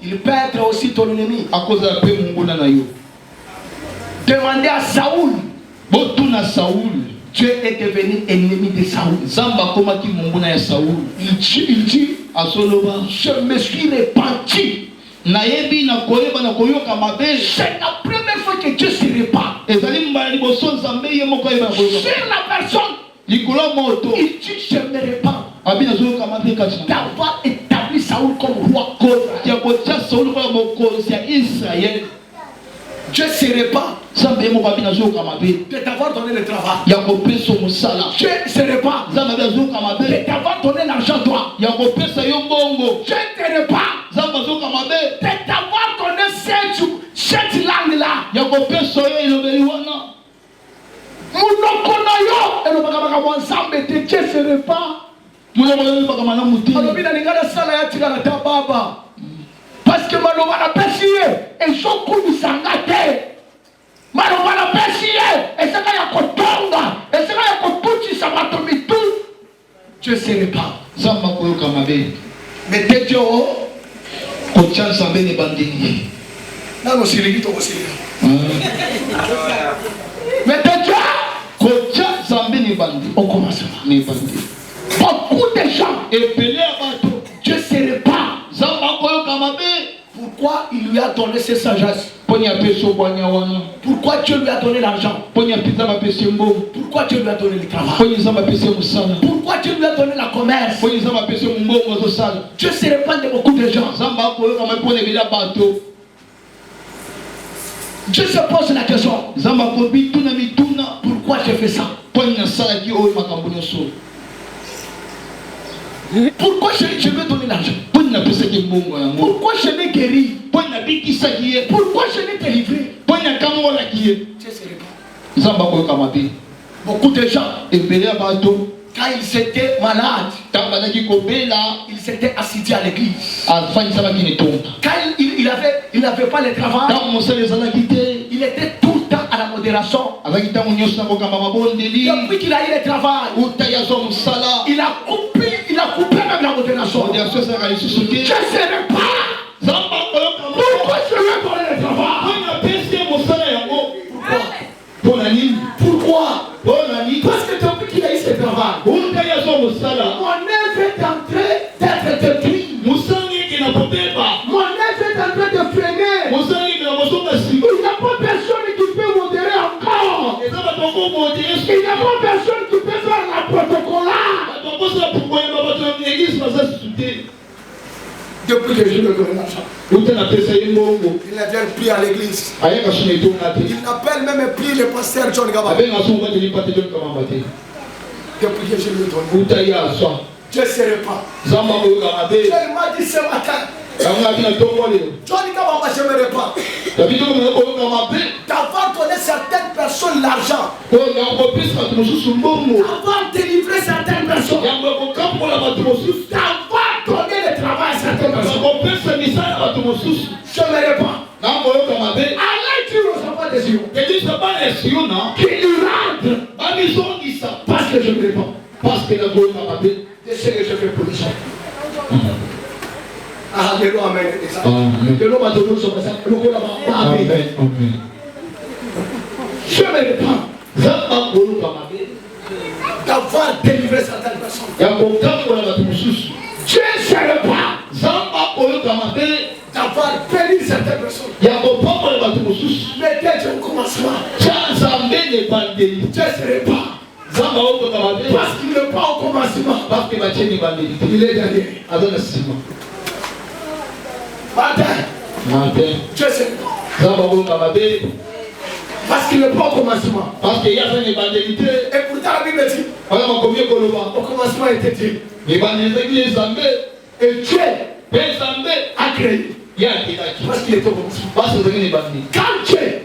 il peut être aussi ton ennemi. Demandez à Saoul. Dieu est devenu ennemi de Saoul. Il dit, je me suis répandu. C'est la première fois que Dieu se répand sur la personne. Il dit, je me répands d'avoir établi Saoul comme roi. Dieu se répand de t'avoir donné le travail. Dieu se répand de t'avoir donné l'argent toi. Dieu te répand de t'avoir donné cette langue-là. Dieu se répand. Parce que maloba na pesiye ezoku misangate maloba na pesiye esaka ya kotonga esaka ya kotutisa bato mitu. Dieu se répand. Zamba koyoka mabe mete Dieu kotia nzambe ne bandeli nano siliki to kosila mete Dieu kotia nzambe ne bandeli on commence ne bandeli beaucoup de gens epele abato. Dieu se répand. Pourquoi il lui a donné ses sagesses? Pourquoi Dieu lui a donné l'argent? Pourquoi Dieu lui a donné le travail? Pourquoi Dieu lui a donné la commerce? Dieu se répand de beaucoup de gens. Dieu se pose la question. Pourquoi j'ai fait ça? Pourquoi je lui ai donné l'argent? Pourquoi je l'ai guéri? Pourquoi je l'ai délivré? Dieu se répand. Beaucoup de gens, quand ils étaient malades, ils s'étaient assidus à l'église. Quand il n'avait pas le travail, il était tout le temps à la modération. Depuis qu'il a eu le travail, il a coupé même la modération. Dieu se répand. Pourquoi je veux donner le travail? Pourquoi? Parce que depuis qu'il a eu ce travail, mon œuvre est en train d'être détruite. Mon œuvre est en train de freiner. Il n'y a pas personne qui peut modérer encore. Il n'y a pas personne qui peut faire la protocolage. Depuis que je lui ai donné l'argent, il ne vient plus à l'église. Il n'appelle même plus le pasteur John Gaba. Depuis que je lui ai donné, Dieu se répand. Dieu m'a dit ce matin, John Gaba, je me répands d'avoir donné certaines personnes l'argent, d'avoir délivré certaines personnes, d'avoir donné le travail à certaines personnes. Je me répands. Allez dire aux enfants des Sion qu'ils rentrent parce que je me répands. Parce que c'est ce que je fais pour les gens. Alléluia, amen. Je me répands d'avoir délivré certaines personnes. Dieu se répand d'avoir béni certaines personnes. Mais Dieu commencement. Nzambe ne bandeli. Je ne serai pas. Zamba oko kamabe. Parce qu'il n'est pas au commencement. Parce que batie ne bandeli. Il est derrière. Adona sima. Matin. Je ne serai pas. Zamba oko kamabe. Parce qu'il n'est pas au commencement. Parce que yasa ne bandeli te. Et pourtant la Bible dit. Wana makomi koloba. Au commencement était Dieu. Ne bandeli ki Nzambe. Et Dieu Nzambe a créé. Parce qu'il est au commencement. Parce que ne bandeli. Quand Dieu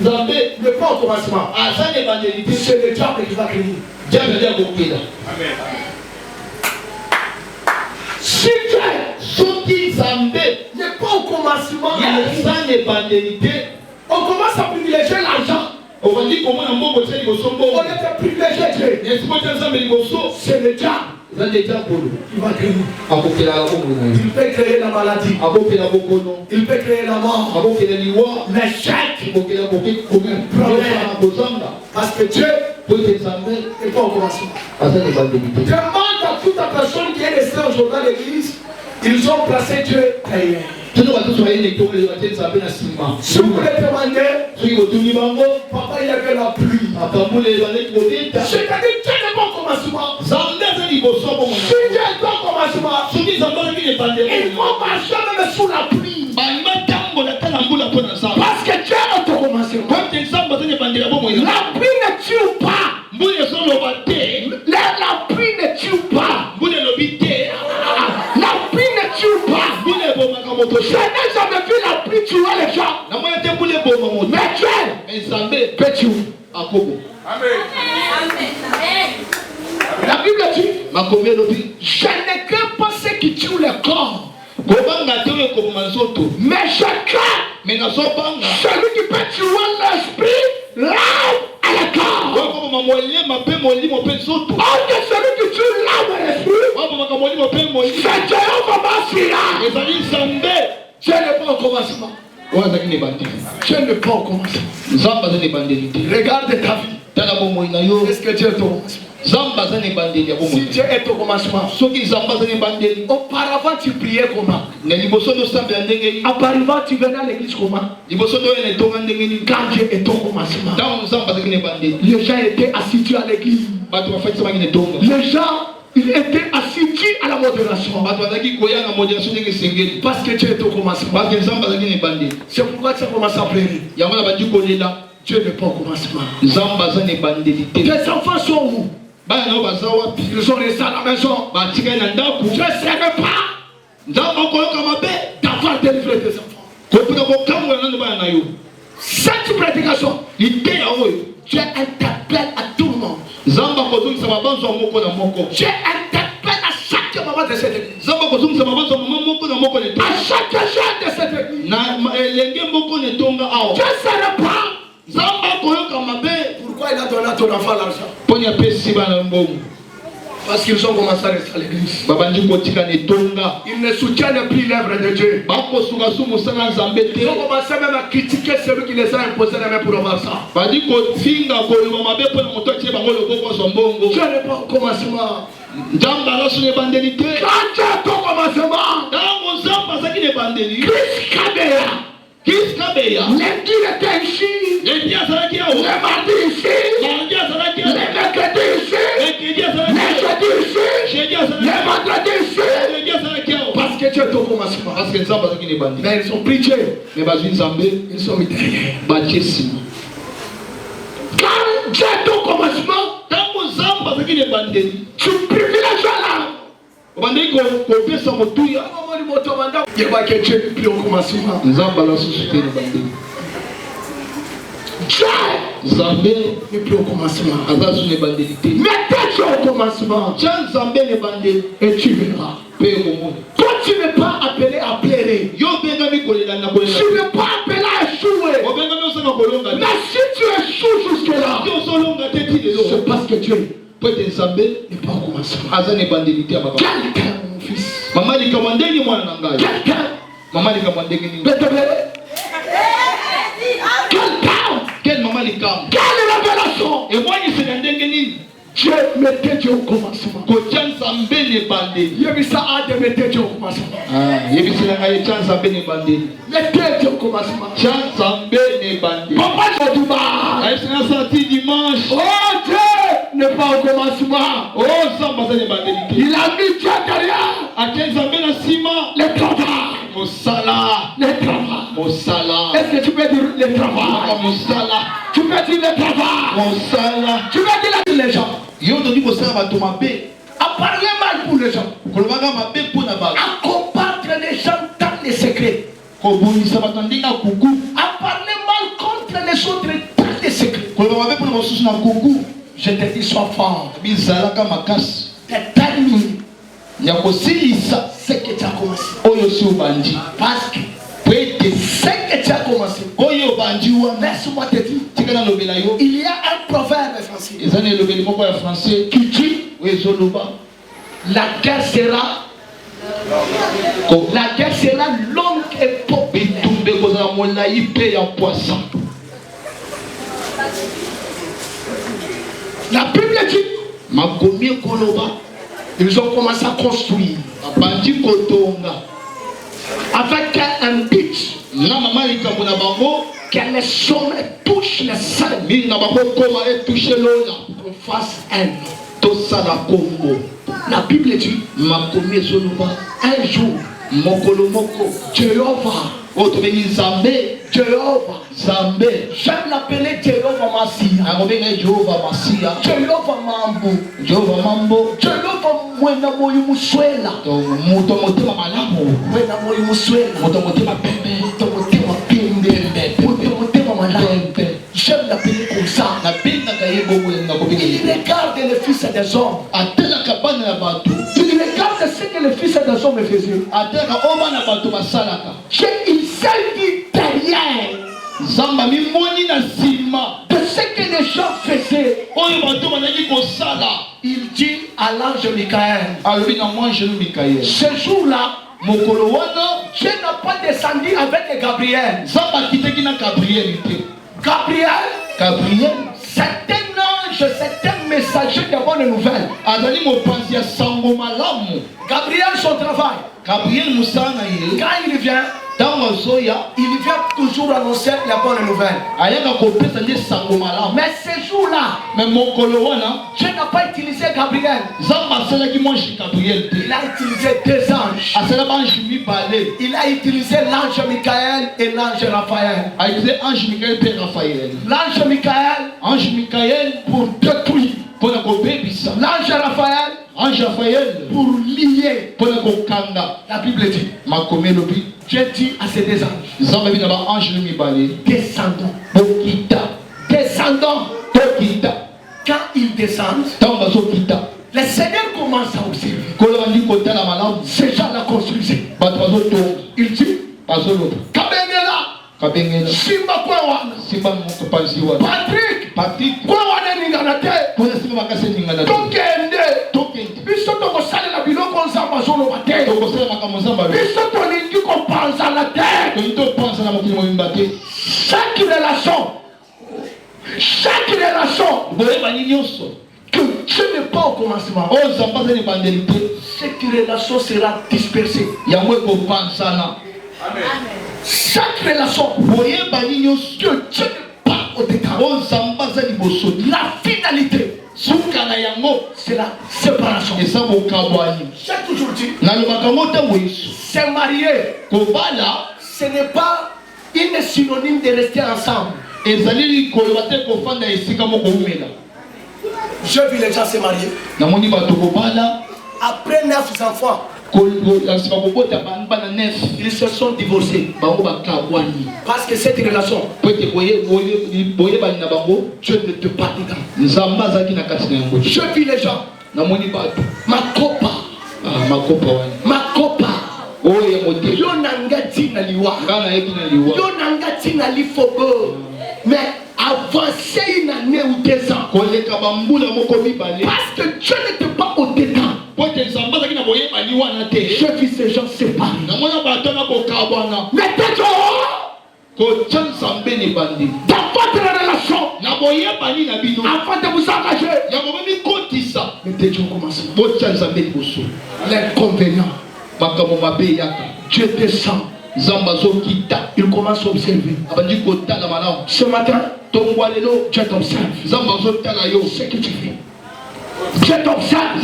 Nzambe n'est pas au commencement, asa ne bandeli te. c'est le diable qui va créer. Diable dia kokela. Amen. Si Dieu Soki Nzambe n'est pas au commencement, yasa ne bandeli te. on commence à privilégier l'argent. On va dire comment on peut faire les On était privilégié Dieu. C'est le diable. Il va créer. Il peut créer la maladie. Il peut créer la mort. L'échec. Parce que Dieu n'est pas au commencement. Demande à toute la personne qui est restée aujourd'hui à l'église. Ils ont placé Dieu derrière. Si vous les demandez, papa il y avait la pluie. C'est-à-dire Dieu n'est pas au commencement. Si Dieu est pas au commencement, il faut marcher même sous la pluie. Parce que Dieu est au commencement. La pluie ne tue pas. La pluie ne tue pas. La pluie ne tue pas. Je n'ai jamais vu la pluie tuer les gens. Mais Dieu peut tuer. Amen. La Bible dit, je ne crains pas ceux qui tuent le corps. Mais je crains celui qui peut tuer l'esprit, l'âme et le corps. Or que celui qui tue l'âme et l'esprit, c'est Dieu au commencement. Dieu n'est pas au commencement. Dieu n'est pas au commencement. Regarde ta vie. Est-ce que Dieu est au commencement? Si Dieu est au commencement, auparavant tu priais comment? Auparavant tu venais à l'église comment? Quand Dieu est au commencement, les gens étaient assidus à l'église. Les gens ils étaient assidus à la modération. Parce que Dieu est au commencement. C'est pourquoi tu as commencé à pleurer. Dieu n'est pas au commencement. Tes enfants sont où? Ils sont restés à la maison. Je ne savais pas d'avoir délivré tes enfants. Cette prédication, Dieu interpelle à tout le monde. Dieu interpelle à chaque moment de cette église. À chaque jeune de cette église. Dieu se reprend. Pourquoi il a donné à ton enfant l'argent? Parce qu'ils ont commencé à rester à l'église. Ils ne soutiennent plus l'œuvre de Dieu. Ils ont commencé même à critiquer celui qui les a imposé les mains pour avoir ça. Dieu n'est pas au commencement. Quand Dieu est au commencement, Christ Kabeya, lundi était ici, le mardi ici, le mercredi ici, le jeudi ici, le vendredi ici. Parce que Dieu est au commencement. Mais ils ont pris Dieu. Ils sont mis derrière. Quand Dieu est au commencement, tu privilèges l'âme. Il n'y a pas que Dieu n'est plus au commencement. Dieu n'est plus au commencement. Mettez Dieu au commencement. Et tu verras. Toi tu n'es pas appelé à pleurer. Tu n'es pas appelé à échouer. Mais si tu échoues jusque là, c'est parce que Dieu n'est pas au commencement. Quelqu'un, mon fils. Quelqu'un. Quelle révélation. Dieu mettait Dieu au commencement. Yebisa a de mettre Dieu au commencement. Mettez Dieu au commencement. tia nzambe na ebandeli. Papa Jodouba. ayebisa na sati dimanche. Oh Dieu n'est pas au commencement. Oh nzambe aza na ebandeli te. Il a mis Dieu derrière. atie nzambe na nsima. Le travail. mosala. Le travail. mosala. Est-ce que tu peux dire le travail? mosala. Tu peux dire le travail. mosala. Tu peux dire les gens. yo tondi kosala bato mabe. À parler mal pour les gens. kolobaka mabe mpo na bato. À combattre les gens dans les secrets. kobundisa bato na ndenge ya kuku. À parler mal contre les autres dans les secrets. koloba mabe mpo na basusu na kuku. Je te dis, sois fort. bizalaka makasi. Termine ya kosilisa ce que tu as commencé. oyo si obandi. Parce que po ete ce que tu as commencé, oyo obandi wana. laisse-moi te dire, tika nalobela yo. il y a un proverbe français eza na elobeli moko ya français qui dit oyo ezoloba la guerre sera longue et populaire. bitumba ekozala molai mpe ya poisson. La Bible dit, makomi ekoloba ils ont commencé à construire babandi kotonga avec un but na mama likambo na bango que les sommets touchent les salles, mingi na bango koma etushe lola qu'on fasse un. tosala kombo. La Bible dit, makomi ezoloba un jour, mokolo moko Jéhovah, oyo tobengi nzambe. Jéhovah, nzambe j'aime l'appeler Jéhovah Massia, akobenga jehova masiya. Jéhovah Mambo, jehova mambo Jéhovah Mwena Moyo Muswela, to moto motema malamu. Mwena Moyo Muswela, moto motema pembe. Motema Pimbe, Motema Malamu. J'aime l'appeler comme ça. nabengaka ye bongo na Il kobenga regarde les fils des hommes. atelaka bana ya bato. Il regarde ce que les fils des hommes faisaient. atelaka oyo bana bato basalaka. Il s'est dit derrière nzambe amimoni na nsima de ce que les gens faisaient. oyo bato bazalaki kosala. Il dit à l'ange Michael, alobi na mwangelu mikael. ce jour-là, mokolo wana Dieu n'a pas descendu avec Gabriel. nzambe akitaki na gabriel te. Gabriel, c'est un ange, c'est un messager de bonne nouvelle. azali mopanzi ya sango malamu. Gabriel, son travail, gabriel mosala na ye quand il vient, ntango azoya il vient toujours annoncer la bonne nouvelle. ayaka kopesa nde sango malamu. Mais ce jour-là, me mokolo wana Dieu n'a pas utilisé Gabriel. nzambe asalaki mwanshi gabriel te. Il a utilisé deux anges. asala bange mibale. Il a utilisé l'ange Michael et l'ange Raphaël. autilize ange mikael mpe rafael. L'ange Michael ange mikael pour détruire. mpo na kobebisa. L'ange Raphaël ange rafael pour lier. mpo na kokanga. La Bible dit, makomi elobi Dieu dit à ces deux anges, nzambe abi na baange no mibale descendons. bokita Descendons. tokita. Quand ils descendent, ntango bazokita le Seigneur commence à observer. kolo bandi kotala malamu. Ces gens la construisaient. bato bazotonga Il dit, bazoloba Kabengela, kabengela Simba Kwewana, simba mokopanzi wana Patrick, patrik Kwewana Ninganate, mpona simba makasi eningana te. Tokende, tokende biso tokosalela biloko nzambe azoloba te. tokosala makambo nzambe alo Biso tolingi kopanzana te. toyi topanza na mokili mobimba te. Chaque relation boyebani nyonso que Dieu n'est pas au commencement, oyo nzambe azali ebandeli te. cette relation sera dispersée. yango ekopanzana. Chaque relation boyebani nyonso que Dieu n'est pas au détail. oyo nzambe aza liboso te. La finalité, suka na yango c'est la séparation. eza bokabwani. J'ai toujours dit, nalobaka ngo ntango yesu se marier, kobala ce n'est pas une synonyme de rester ensemble. ezali koloba te kofanda esika moko umela. J'ai vu les gens se marier. namoni bato kobala Après 9 enfants, nsima kobota bana 9 ils se sont divorcés. bango bakabwani Parce que cette relation, po ete boyebani na bango Dieu ne te pas dedans. nzambe azalaki na kati na yango. Je vis les gens. namoni bato Makopa, makopa wana Makopa. oyo ya mote Yo nanga tina liwa. nga nayeki na liwa Yo nanga tina lifogo. Mais avancer une année ou 2 ans. koleka bambula moko mibale Parce que Dieu n'était pas au détail. po ete nzambe azalaki na boyebani wana te. Je vis ces gens séparés. namona bato na kokabwana Mais tais-toi kotya nzambe na ebandi dans votre relation na boyebani na bino afin de vous engager. yango bamikotisa Mettez-toi au commencement. botya nzambe liboso. L'inconvénient, makambo mabe eyaka Dieu descend. il commence à observer. Ce matin, Dieu t'observe. Ce que tu fais. Dieu t'observe.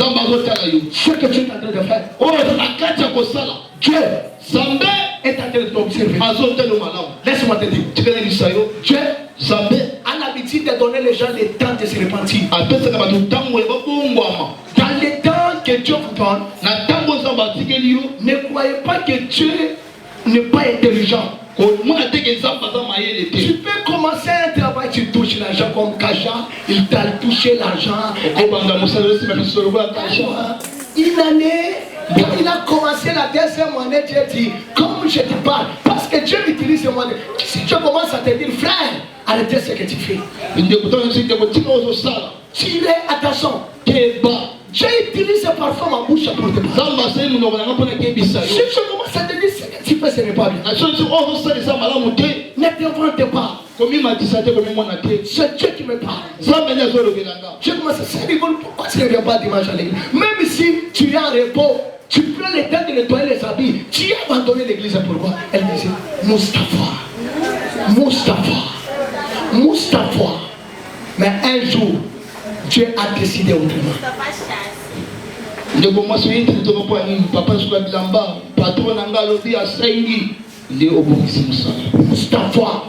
Ce que tu es en train de faire. Dieu est en train de t'observer. Laisse-moi te dire. Dieu a l'habitude de donner les gens le temps de se repentir. Dans les temps que Dieu vous donne, ne croyez pas que Dieu n'est pas intelligent. Tu peux commencer un travail, tu touches l'argent comme Kaja, il t'a touché l'argent. Une année, quand il a commencé la deuxième année, Dieu dit, comme je te parle, parce que Dieu utilise ce moyen. Si je commence à te dire, frère, arrêtez ce que tu fais. Tirez, attention, Dieu utilise parfois ma bouche pour te parler. Si je commence à te dire ce que tu fais, ce n'est pas bien. Ne te vante pas. C'est Dieu qui me parle. Je commence à se dire, pourquoi tu ne viens pas dimanche à l'église? Même si tu es en repos, tu prends le temps de nettoyer les habits. Tu as abandonné l'église, pourquoi? Elle disait, Mustapha. Mais un jour, Dieu a décidé autrement.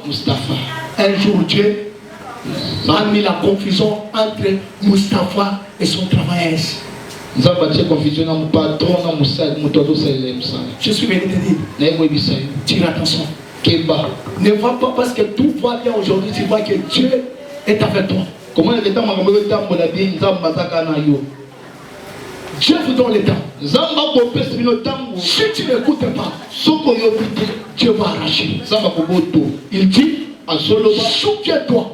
Mustapha. Un jour, Dieu a mis la confusion entre Mustapha et son travailleuse. Je suis venu te dire, tire attention. Ne va pas parce que tout va bien aujourd'hui, tu vois que Dieu est avec toi. Dieu vous donne le temps. Si tu n'écoutes pas, Dieu va arracher. Il dit, souviens-toi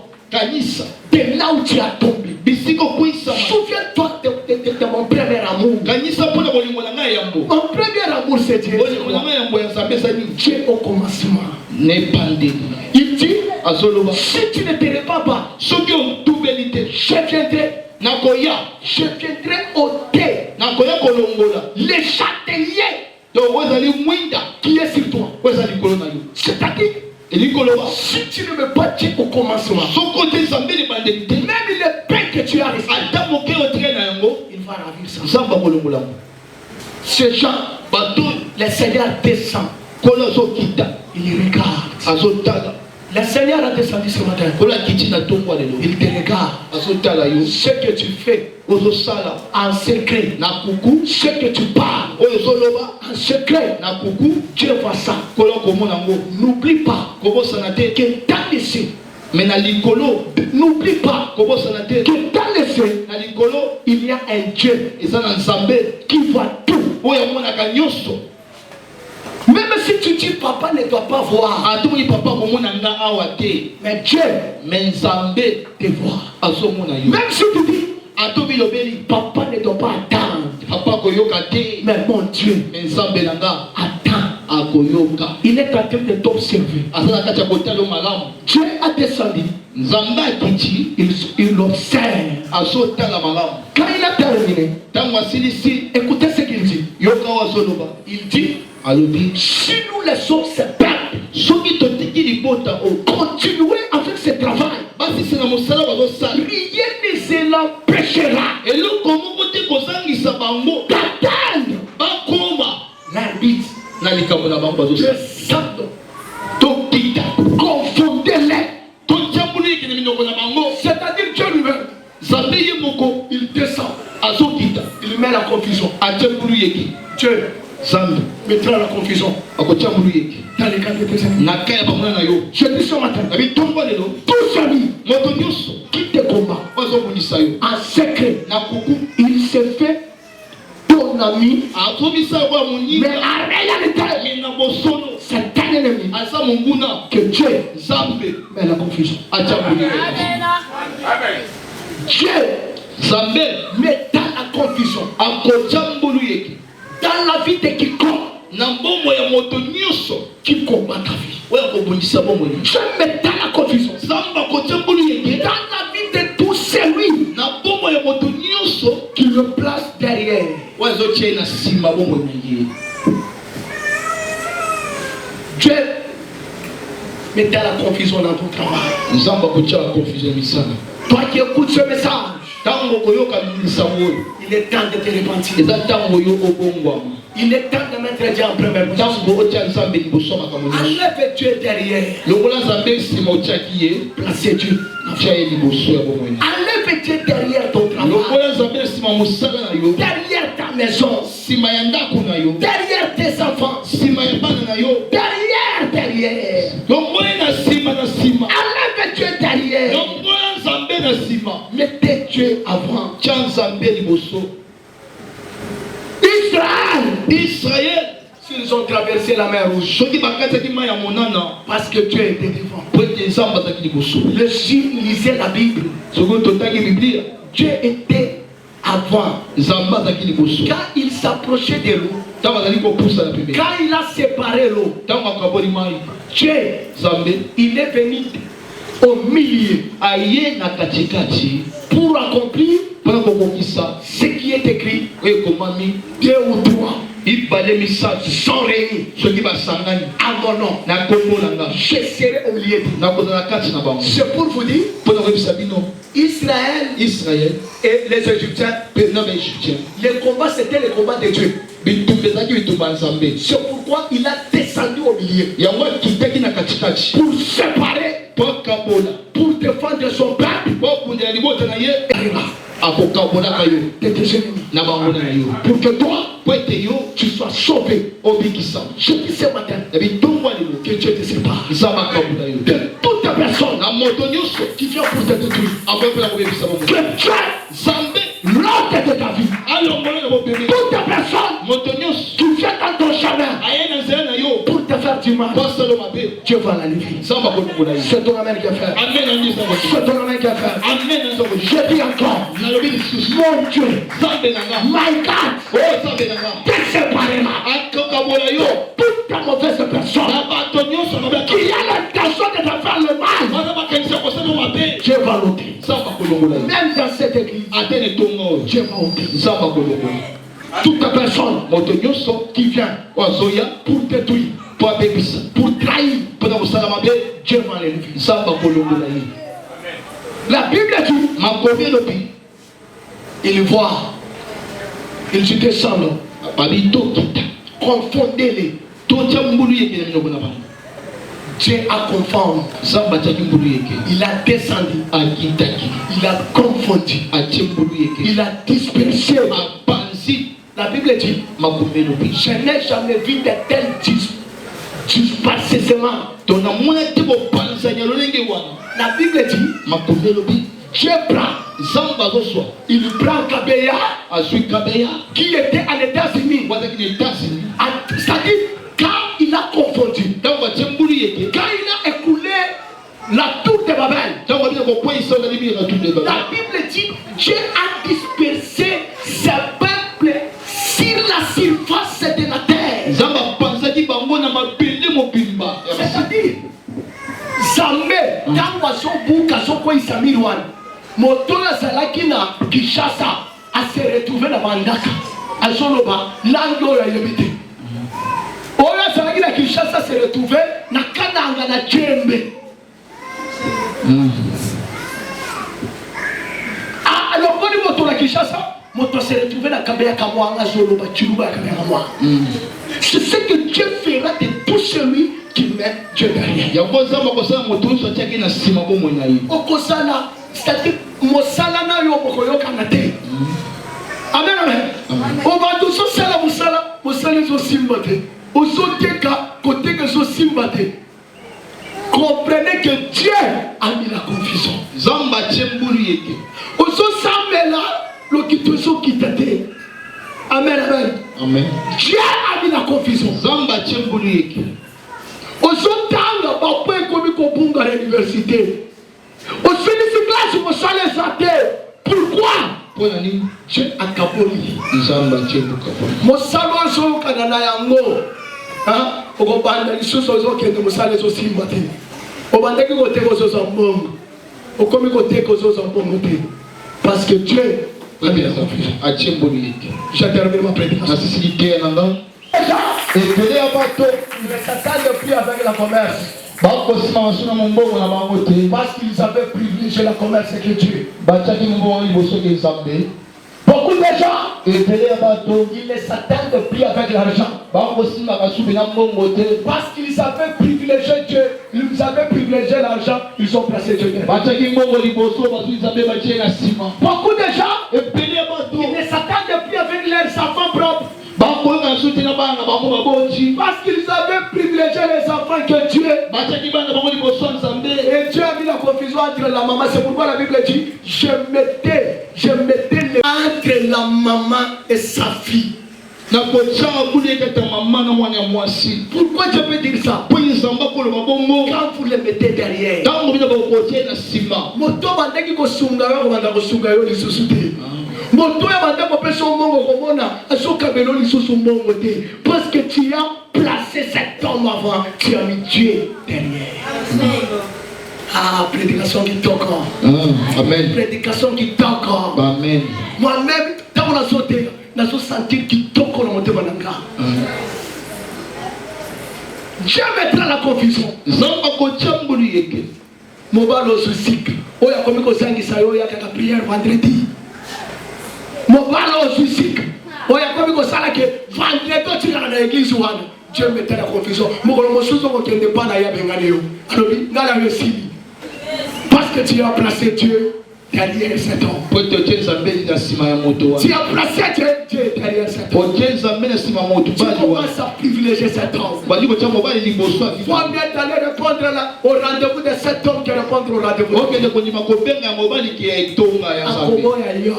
de là où tu as tombé. Souviens-toi de mon premier amour. Mon premier amour, c'est Dieu. Dieu au commencement. Il dit, si tu ne te répands pas, je viendrai ôter les châtaigniers qui est sur toi. C'est-à-dire, si tu ne me bats pas au commencement, même le pain que tu as reçu, il va ravir ça. Ces gens, le Seigneur descend. Il regarde. Le Seigneur a descendu ce matin. Il te regarde. Ce que tu fais en secret, ce que tu parles en secret, Dieu voit ça. N'oublie pas que dans les cieux, n'oublie pas que dans les cieux, il y a un Dieu qui voit tout. Même si tu dis papa ne doit pas voir, mais Dieu te voit. Même si tu dis papa ne doit pas attendre, mais mon Dieu attend. Il est en train de t'observer. Dieu a descendu. Il observe. Quand il a terminé, écoutez ce qu'il dit. Il dit, si nous laissons ce peuple continuer avec ce travail, rien ne l'empêchera d'atteindre l'arbitre. Le sang confondez-les. C'est-à-dire Dieu lui-même, il descend, il met la confusion. Dieu mettra la confusion dans les cas de tes amis. Je dis ce matin, tous amis qui te combattent en secret, il se fait ton ami, mais en réalité, c'est un ennemi que Dieu met la confusion. Dieu met dans la confusion dans la vie de quiconque qui combat ta vie. Je mets dans la confusion dans la vie de tout celui qui le place derrière. Dieu mettait la confusion dans ton travail. Toi qui écoutes ce message, il est temps de te repentir. Il est temps de mettre Dieu en première position. Enlève Dieu derrière. Placez Dieu. Enlève Dieu derrière ton travail. Derrière ta maison. Derrière tes enfants. Derrière. Enlève Dieu derrière. Mettez Dieu avant. Israël, s'ils ont traversé la mer Rouge, parce que Dieu était devant. Le juif lisait la Bible. Dieu était avant. Quand il s'approchait de l'eau, quand il a séparé l'eau, Dieu, il est venu au milieu pour accomplir ce qui est écrit. Deux ou trois sont réunis à mon nom, je serai au milieu. C'est pour vous dire, Israël et les Égyptiens, le combat c'était le combat de Dieu. C'est pourquoi il a descendu au milieu pour séparer, pour défendre son peuple. Pour que toi, tu sois sauvé. Je dis ce matin que Dieu te sépare de toute personne qui vient pour te détruire. Que Dieu l'ordre de ta vie. Toute personne qui vient dans ton chemin pour te faire du mal, Dieu va la livrer. C'est ton amen qui a fait. C'est ton amen qui a fait. Je dis encore, mon Dieu, my God, séparément toute ta mauvaise personne qui a l'intention de te faire le mal, Dieu va l'ôter. Même dans cette église, Dieu va ôter. Toute personne qui vient pour détruire, pour trahir, Dieu va l'élever. La Bible dit, il voit, il dit descend, confondez-les. Dieu a confondu. Il a descendu. Il a confondu. Il a dispersé. La Bible dit, je n'ai jamais vu de tels dispersements. La Bible dit, Dieu prend. Il prend Kabeya, qui était à l'États-Unis. C'est-à-dire, quand il a confondu, quand il a écoulé la tour de Babel, la Bible dit, Dieu a dispersé ses peuples sur la surface de la terre. C'est-à-dire, Zambé, dans son bouc, à son coin, Samirwan, Motola Salakina, Kishasa, a se retrouvé dans Bandaka, à Soloba, Langola Yobite. Ola Salakina, Kishasa se retrouvé dans Kananga, na Djembe. Alors, quand il Motola Kishasa, Moto se retrouvé dans Kabeya Kamwanga, Soloba, Chiluba, Kabeya Kamwanga. C'est ce que Dieu fera de tout celui qui met Dieu derrière. Okosana, c'est-à-dire, Mosalana Yobokoyokanate. Amen, amen. On va tous se la Mosala, Mosala zo simbate. Osoteka, côté que zo simbate. Comprenez que Dieu a mis la confusion. Zamba Tchemburieke. Oso Samela, l'okitoso kitate. Amen, amen. Amen. Dieu a mis la confusion. Zamba Tchemburieke. Oso Tanga, Bapé Komikobunga à l'université. Oso Nissiglas, Mosala Zate. Pourquoi? Dieu a kaboli. Zamba Tchembukaboli. Mosala Zo Kanana Yango. Hein? Okobanda lisusu ozokende mosala ezosimba te obandaki koteka ozozwa mbongo okomi koteka ozozwa mbongo te parce que Dieu a terminé ma prédication. epele ya bato Ils ne s'attendent plus avec la commerce. bakosima basuna mombongo na bango te Parce qu'ils avaient privilégié la commerce que Dieu. batiaki mombongo liboso ke nzambe. Beaucoup de gens, epele ya bato ils ne s'attendent plus avec l'argent. bakosima basubi na mbongo te Parce qu'ils avaient privilégié Dieu, ils avaient privilégié l'argent, ils ont placé Dieu derrière. batiaki mbongo liboso basubi nzambe batie na nsima. Beaucoup de gens, epele ya bato ils ne s'attendent plus avec leurs enfants propres. bakoyoka suti na bana bango baboti Parce qu'ils avaient privilégié les enfants que Dieu. batiaki bana bango liboso ya nzambe. Et Dieu a mis la confusion entre la maman. C'est pourquoi la Bible dit, je mettais les entre la maman et sa fille. nakotia akuli ekata mama na mwana ya mwasi. Pourquoi je peux dire ça? po nzambe akoloba bongo Quand vous les mettez derrière. ntango bino bakotie na nsima. Moto bandaki kosunga yo banda kosunga yo lisusu te. Moto ya banda kopesa mbongo komona asokabelo lisusu mbongo te. Parce que tu as placé cet homme avant, tu as mis Dieu derrière. Ah, prédication qui toque. Amen. Prédication qui toque. Amen. Moi-même, dans mon sauté, je suis senti qui toque dans mon témoignage. Dieu mettra la confusion. nzambe akotia mbulu yeke. Mobalo suicide. Oya komi ko sangi sayo ya kaka prière vendredi. Mobalo suicide. Oya komi ko sala ke vendredi tu na l'église wana. Dieu mettra la confusion. Mokolo mosusu ko kende pa na ya bengale yo. Alobi ngala yo sili. Parce que tu as placé Dieu derrière cet homme. po totie nzambe na nsima ya moto wana. Tu as placé Dieu derrière cet homme. otie nzambe na nsima ya moto Tu bali wana. commences à privilégier cet homme. bali kotia mobali liboso ya Faut bien d'aller répondre au rendez-vous de cet homme que répondre au rendez-vous. okende kondima kobenga ya mobali ki ya etonga ya nzambe. Akobo ya yo.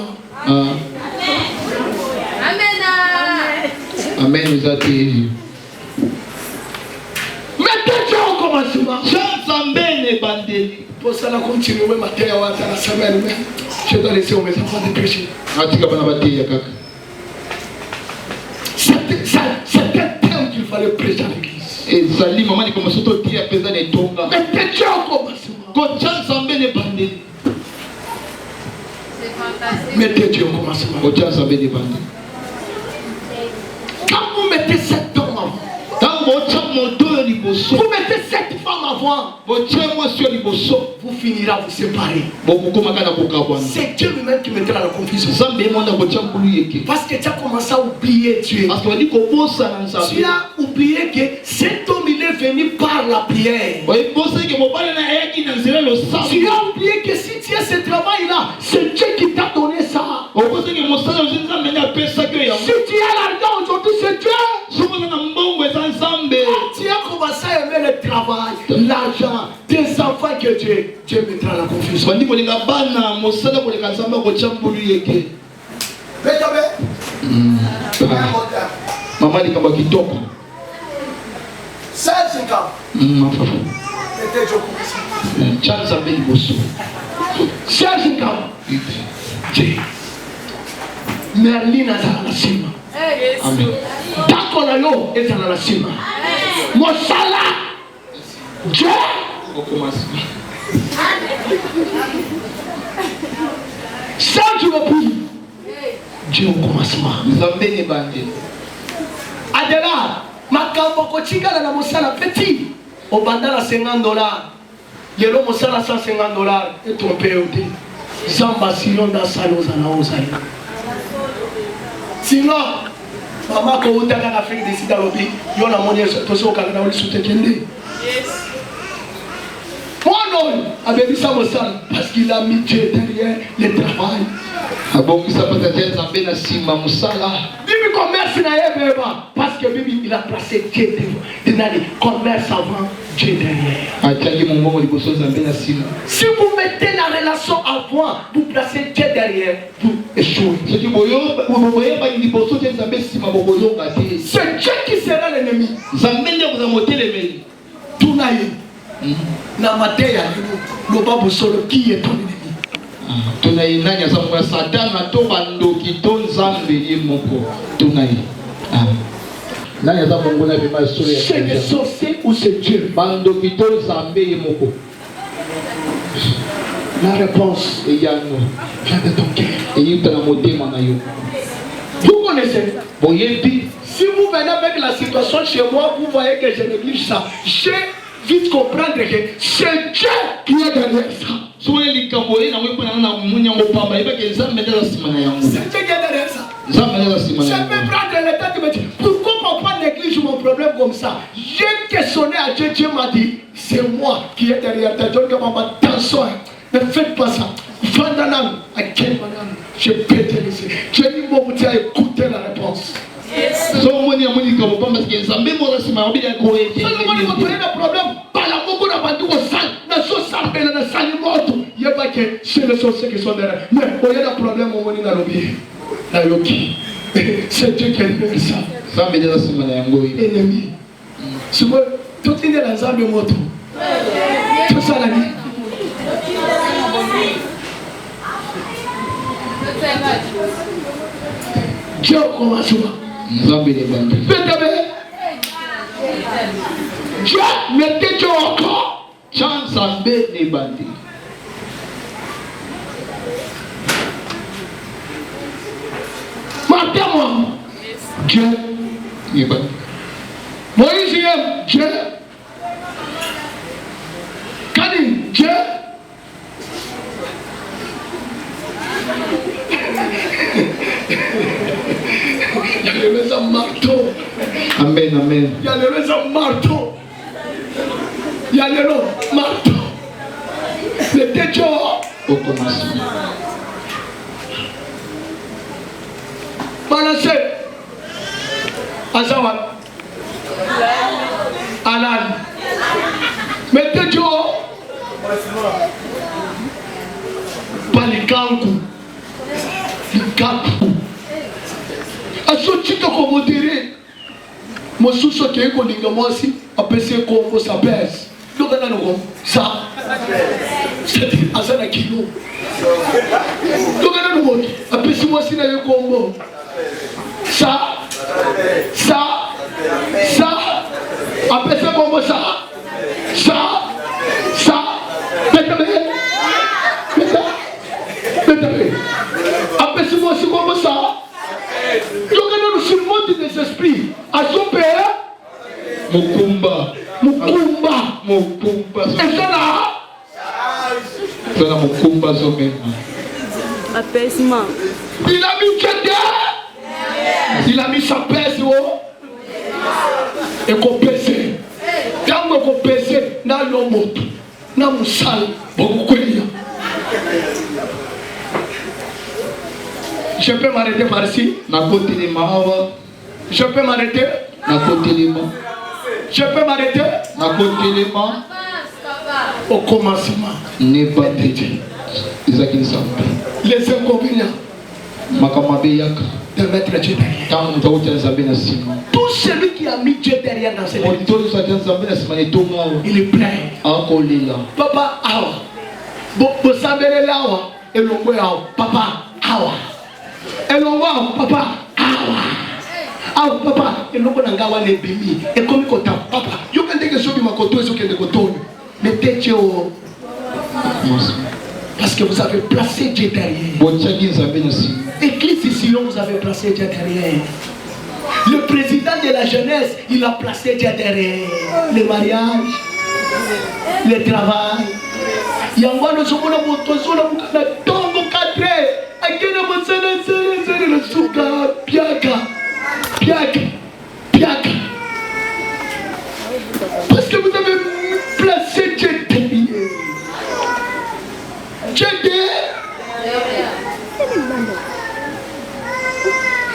amen eza te. Mettez Dieu au commencement. tia nzambe na ebandeli. Pour cela, continuer matin à la semaine. Je dois laisser mes enfants de péché. atika bana bateya kaka. C'est un thème qu'il fallait prêcher à l'église. ezali mama likomasa totia mpenza na etonga. Mettez Dieu au commencement. kotia nzambe na ebandeli. Mettez Dieu au commencement. kotia nzambe na ebandeli. Quand vous mettez cet homme avant, ntango botia moto oyo liboso. vous mettez cette femme avant, botia mwasi oyo liboso. vous finirez à vous séparer. bokokomaka na kokabwana. C'est Dieu lui-même qui mettra la confusion. nzambe ye mwana kotia mbulu yeke. Parce que tu as commencé à oublier Dieu. parce que badi kobosana nzambe. Tu as oublié que cet homme il est venu par la prière. oyebosaki mobali na ayaki na nzela Tu losambo. as oublié que si tu as ce travail-là, c'est Dieu qui t'a donné ça. obosaki mosala ozi nzambe nde apesaki oyo Si yango. tu as l'argent aujourd'hui, c'est Dieu. soki oza na mbongo eza nzambe. Tu as commencé à aimer le travail, l'argent, tes enfants que Dieu mettra la confusion. bandi kolinga bana mosala koleka nzambe akotia mbulu yeke. mama likambo ya kitoko. mafafa tia nzambe liboso. Cherche comme Dieu. Merlin azala na nsima. amen. Ndako na yo ezala na nsima. Mosala Dieu. okomasi. Ça tu le pries. Dieu au commencement. nzambe na ebandeli. Adela, makambo kotikala na mosala petit. Obanda na $50. Lelo mosala $150 et trompé au dé. Zamba sinon dans salon zana ozali. Sinon, maman ko utaka na Afrique du Sud alobi, yo na moni to so kala na oli sutekende. Yes. Mon abebisa mosala parce qu'il a mis Dieu derrière le travail. abongisa mpata tia nzambe na nsima mosala. Bibi commerce na yebeba parce que Bibi il a placé Dieu devant commerce avant Dieu derrière. atiaki mombongo liboso nzambe na nsima. Si vous mettez la relation avant, vous placez Dieu derrière, vous échouez. soki boyebaki liboso tia nzambe nsima bokoyoka te. C'est Dieu qui sera l'ennemi. nzambe nde koza motelemeli. Tunaye. Na mateya loba bosolo qui est ton ennemi. tuna ye nani aza moko ya satana to bandoki to nzambe ye moko tuna ye nani aza mongo na bima solo ya C'est le sorcier ou c'est Dieu? bandoki to nzambe ye moko. La réponse eyano vient de ton cœur. eyuta na motema na yo. Vous connaissez? boyebi Si vous venez avec la situation chez moi, vous voyez que je néglige ça. Je vite comprendre que c'est Dieu qui est derrière ça. C'est Dieu qui est derrière ça. Je peux prendre le temps de me dire, pourquoi papa néglige mon problème comme ça? J'ai questionné à Dieu, Dieu m'a dit, c'est moi qui est derrière ta Dieu, attention, ne faites pas ça. Vandanam, à quel madame, je peux te laisser. Dieu dit, moi, vous avez écouté la réponse. Si vous avez un problème, par la beaucoup d'abandon au sale, dans ce sale, dans le sale mort, il n'y a pas que c'est les sorciers qui sont derrière. Mais il y a un problème au moment où la yoki. C'est Dieu qui a fait ça. Ennemi. Si vous tout est dans l'ensemble de moto, tout ça la vie. Dieu commence souvent. Dieu mettez Dieu encore. Chance en B des bandits. Maintenant, Dieu est bandit. Moïse aime Dieu. Kani Dieu. Il y a levé un marteau. Amen, amen. Il y a levé un marteau. Il y a levé un marteau. Le Dieu au commencement. Manassé. Azawa. Alan. Mettez Dieu. Palikanku. Likapu. Asotito komodere. Mosuso ke ko linga mosi apese kombo sa pes. Lokana no sa. C'est asana kilo. Lokana no apese mosi na kombo. Ça apese kombo ça. Apese mosi kombo ça. Donc nous sur le monde des esprits. À son père, Mukumba. Et ça là. Ça là Mukumba son même. Apaisement. Il a mis Tchèque. Il a mis sa pèse. Et qu'on pèse. Quand on pèse, dans le monde, dans le sale, beaucoup de. Je peux m'arrêter par ici. Je peux m'arrêter. Je peux m'arrêter. Au commencement. Les inconvénients de mettre Dieu derrière. Tout celui qui a mis Dieu derrière dans cette vie, il est plein. Papa, awa. Vous savez là, et l'on voit papa, awa. Et l'on voit papa, awa. Awa papa, et l'on voit n'angawa les bimi. Et comme il papa, you can take a show de ma koto et ce que de koto. Mettez Dieu. Parce que vous avez placé Dieu derrière. Église ici, vous avez placé Dieu derrière. Le président de la jeunesse, il a placé Dieu derrière. Le mariage, le travail. Il y a un mois de ce qu'on a montré sur la boucle de Tongo 4. Parce que vous avez placé Dieu derrière.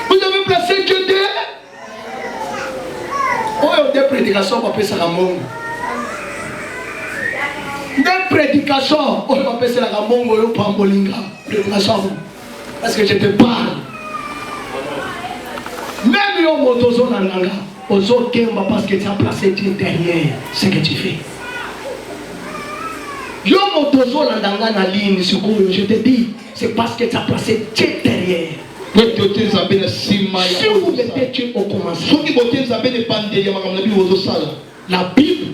Vous avez placé Dieu derrière. Oh, des prédications, on va appeler ça la mongo. Des prédications, on va appeler ça la mongo, on va appeler parce que je te parle. Même yo motozo nanga, ozo kemba parce que tu as placé Dieu derrière ce que tu fais. Yo motozo nanga na ligne sur je te dis, c'est parce que tu as placé Dieu derrière. Si vous mettez Dieu au commencement, la Bible,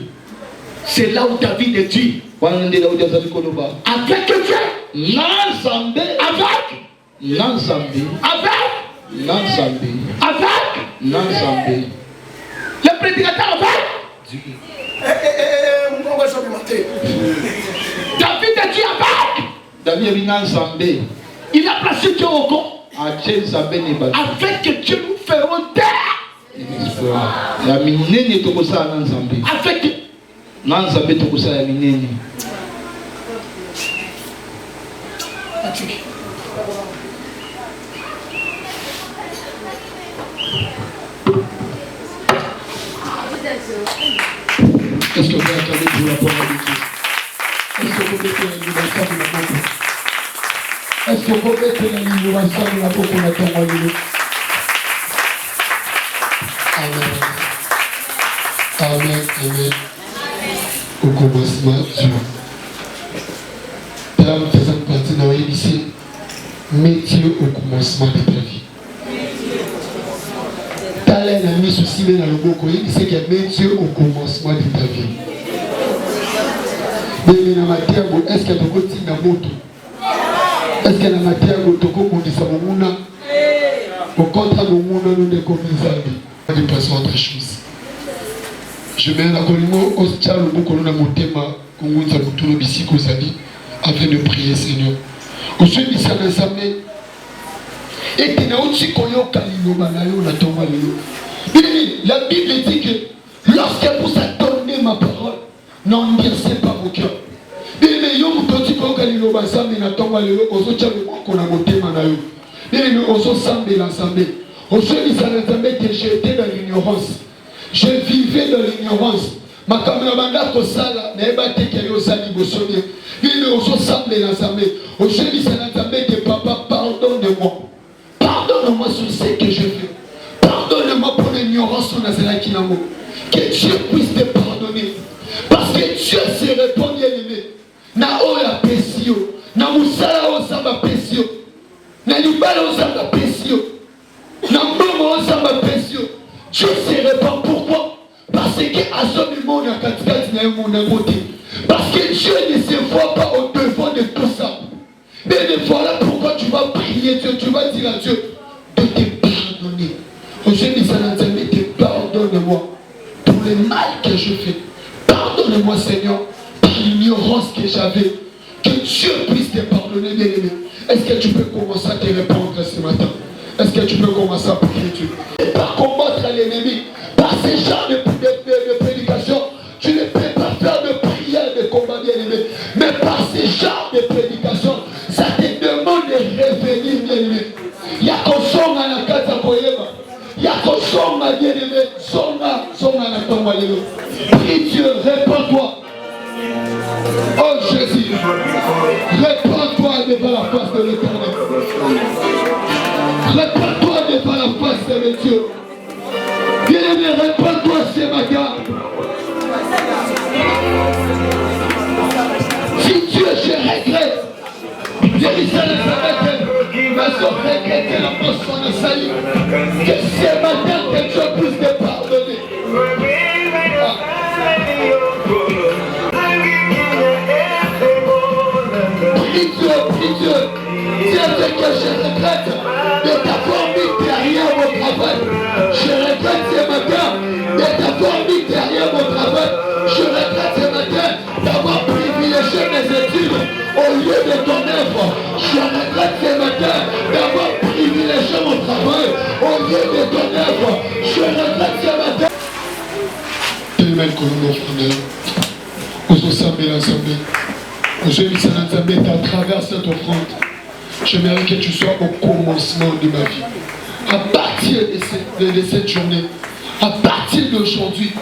c'est là où David est dit. Avec Dieu, avec Le prédicateur va. David a dit avec. Il a placé Dieu au camp. Avec que Dieu nous ferons taire. Avec. Est-ce que vous attendez pour la parole de Dieu? Est-ce que vous mettez la libération de la boucle? Est-ce que vous mettez la libération de la boucle? Amen. Amen. Amen. Au commencement, Dieu. Père, nous faisons partie dans ici. Mets Dieu au commencement de ta vie. Talent a mis souci dans le mot il sait qu'il met Dieu au commencement de ta vie. Mais dans la matière, est-ce qu'il y a beaucoup de moto? Est-ce qu'il y a la matière où tu as au contraire, nous nous décommisons. De passer autre chose. Je mets la colimo au stade où nous avons thème afin de prier, Seigneur. Au sujet de ça, et la Bible dit que lorsque vous attendez ma parole, n'endurcez pas vos cœurs. Que j'étais dans l'ignorance. Je vivais dans l'ignorance. Ma camarade Kosala n'a pas été qu'il y a eu ça d'Ibosonien. Il ne se semble l'ensemble. Aujourd'hui, ça n'a jamais été papa, pardonne-moi. Pardonne-moi sur ce que je fais. Pardonne-moi pour l'ignorance sur Nazareth Kinamo. Que Dieu puisse te pardonner. Parce que Dieu se répond bien aimé. Na oya pesio. Na musala osamba pesio. Na libala osamba pesio. Na mbomo osamba pesio. Dieu se répand pourquoi? Parce que à ce moment on a parce que Dieu ne se voit pas au devant de tout ça. Mais voilà pourquoi tu vas prier Dieu, tu vas dire à Dieu de te pardonner. Aujourd'hui, ça n'a jamais été pardonne-moi pour le mal que je fais. Pardonne-moi Seigneur pour l'ignorance que j'avais. Que Dieu puisse te pardonner, bien aimé. Est-ce que tu peux commencer à te répondre ce matin? Est-ce que tu peux commencer à prier Dieu? Et par combattre l'ennemi, par ces genres de prédication, tu ne peux pas faire de prière de combat bien aimé. Mais par ces genres de prédication, ça te demande de revenir bien aimé. Il y a qu'on sonne à la case à Koyema. Il y a qu'on sonne à bien aimé. Sonne à la tombe à l'élo. Prie Dieu, réponds-toi. Oh Jésus, réponds-toi devant la face de l'Éternel. Réponds-toi devant la face de Dieu. Bien-aimé, réponds-toi ce matin. Si Dieu, je regrette. Jérusalem, ma soeur regrette la motion de salut. Que ce matin, que Dieu puisse te pardonner. Prie Dieu. Dieu veut que je regrette de t'avoir mis derrière mon travail. Je regrette ce matin de t'avoir mis derrière mon travail. Je regrette ce matin d'avoir privilégié mes études au lieu de ton œuvre. Je regrette ce matin d'avoir privilégié mon travail au lieu de ton œuvre. Je regrette ce matin. Amen, Colombo, frère. Nous sommes l'Assemblée. Aujourd'hui, c'est l'Assemblée à travers cette offrande. J'aimerais que tu sois au commencement de ma vie. À partir de cette journée, à partir d'aujourd'hui,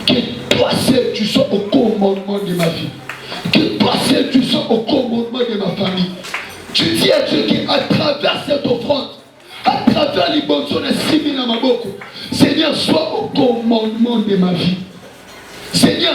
que toi seul tu sois au commandement de ma vie. Que toi seul tu sois au commandement de ma famille. Tu dis à Dieu qu'à travers cette offrande, à travers les bonnes choses, Seigneur, sois au commandement de ma vie. Seigneur,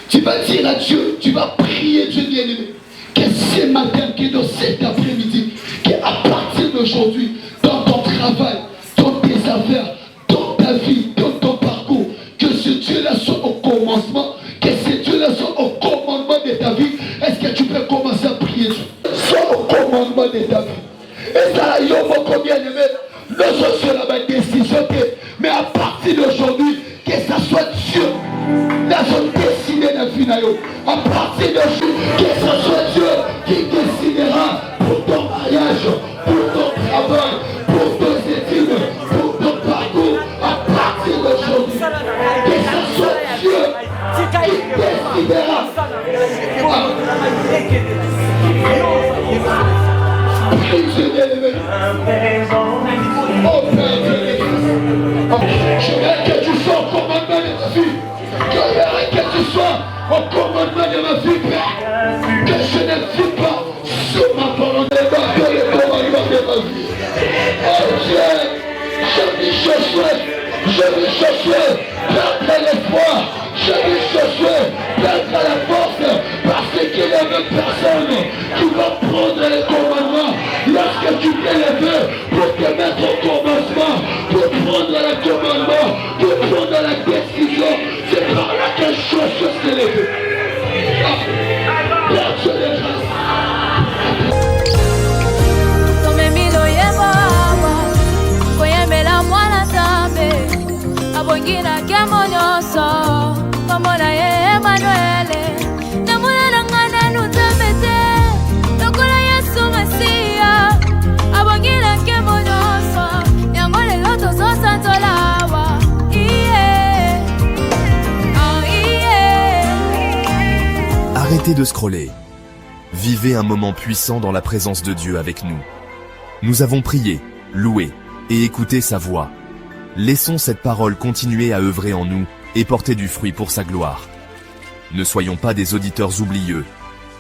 tu vas dire à Dieu, tu vas prier Dieu bien-aimé. Que ce matin, que dans cet après-midi, qu'à partir d'aujourd'hui, dans ton travail, dans tes affaires, dans ta vie, dans ton parcours, que ce Dieu-là soit au commencement, que ce Dieu-là soit au commandement de ta vie. Est-ce que tu peux commencer à prier Dieu? Sois au commandement de ta vie. Et ça, mon bien-aimé, nous sommes sur la décision, mais à partir d'aujourd'hui, que ça soit Dieu, nous avons décidé de la vie. À partir d'aujourd'hui, que ce soit Dieu qui décidera pour ton mariage, pour ton travail, pour tes études, pour ton parcours. À partir d'aujourd'hui, que ce soit Dieu qui décidera. Oh Père, je veux que tu sois au commandement de ma vie. Je veux que tu sois au commandement de ma vie, Père. Que je ne vis pas sur ma volonté, mais le commandement de ma vie. Oh Dieu, je vis Josué, perdre l'espoir. Je vis Josué, perdre la force, parce qu'il y a une personne qui va prendre les commandements lorsque tu t'es levé pour te mettre au commencement, pour prendre le commandement, pour prendre la décision. C'est par là que Josué s'est levé. Personne n'est grâce. Abongina kemonyoso komona ye Emmanuel namuna nangana nutamete lokola Yesu Masia abongina kemonyoso yangole loto zosantolawa Arrêtez de scroller. Vivez un moment puissant dans la présence de Dieu avec nous. Nous avons prié, loué et écouté sa voix. Laissons cette parole continuer à œuvrer en nous et porter du fruit pour sa gloire. Ne soyons pas des auditeurs oublieux,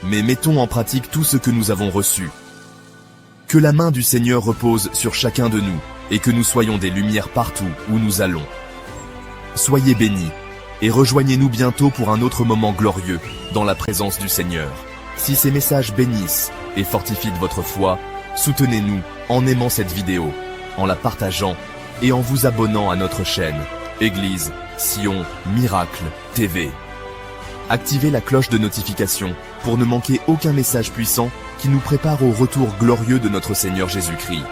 mais mettons en pratique tout ce que nous avons reçu. Que la main du Seigneur repose sur chacun de nous et que nous soyons des lumières partout où nous allons. Soyez bénis et rejoignez-nous bientôt pour un autre moment glorieux dans la présence du Seigneur. Si ces messages bénissent et fortifient votre foi, soutenez-nous en aimant cette vidéo, en la partageant et en vous abonnant à notre chaîne, Église Sion Miracle TV. Activez la cloche de notification pour ne manquer aucun message puissant qui nous prépare au retour glorieux de notre Seigneur Jésus-Christ.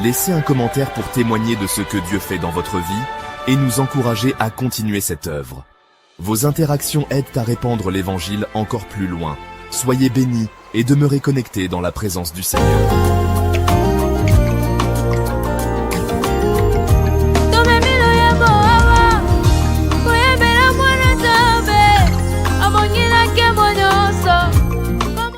Laissez un commentaire pour témoigner de ce que Dieu fait dans votre vie et nous encourager à continuer cette œuvre. Vos interactions aident à répandre l'Évangile encore plus loin. Soyez bénis et demeurez connectés dans la présence du Seigneur.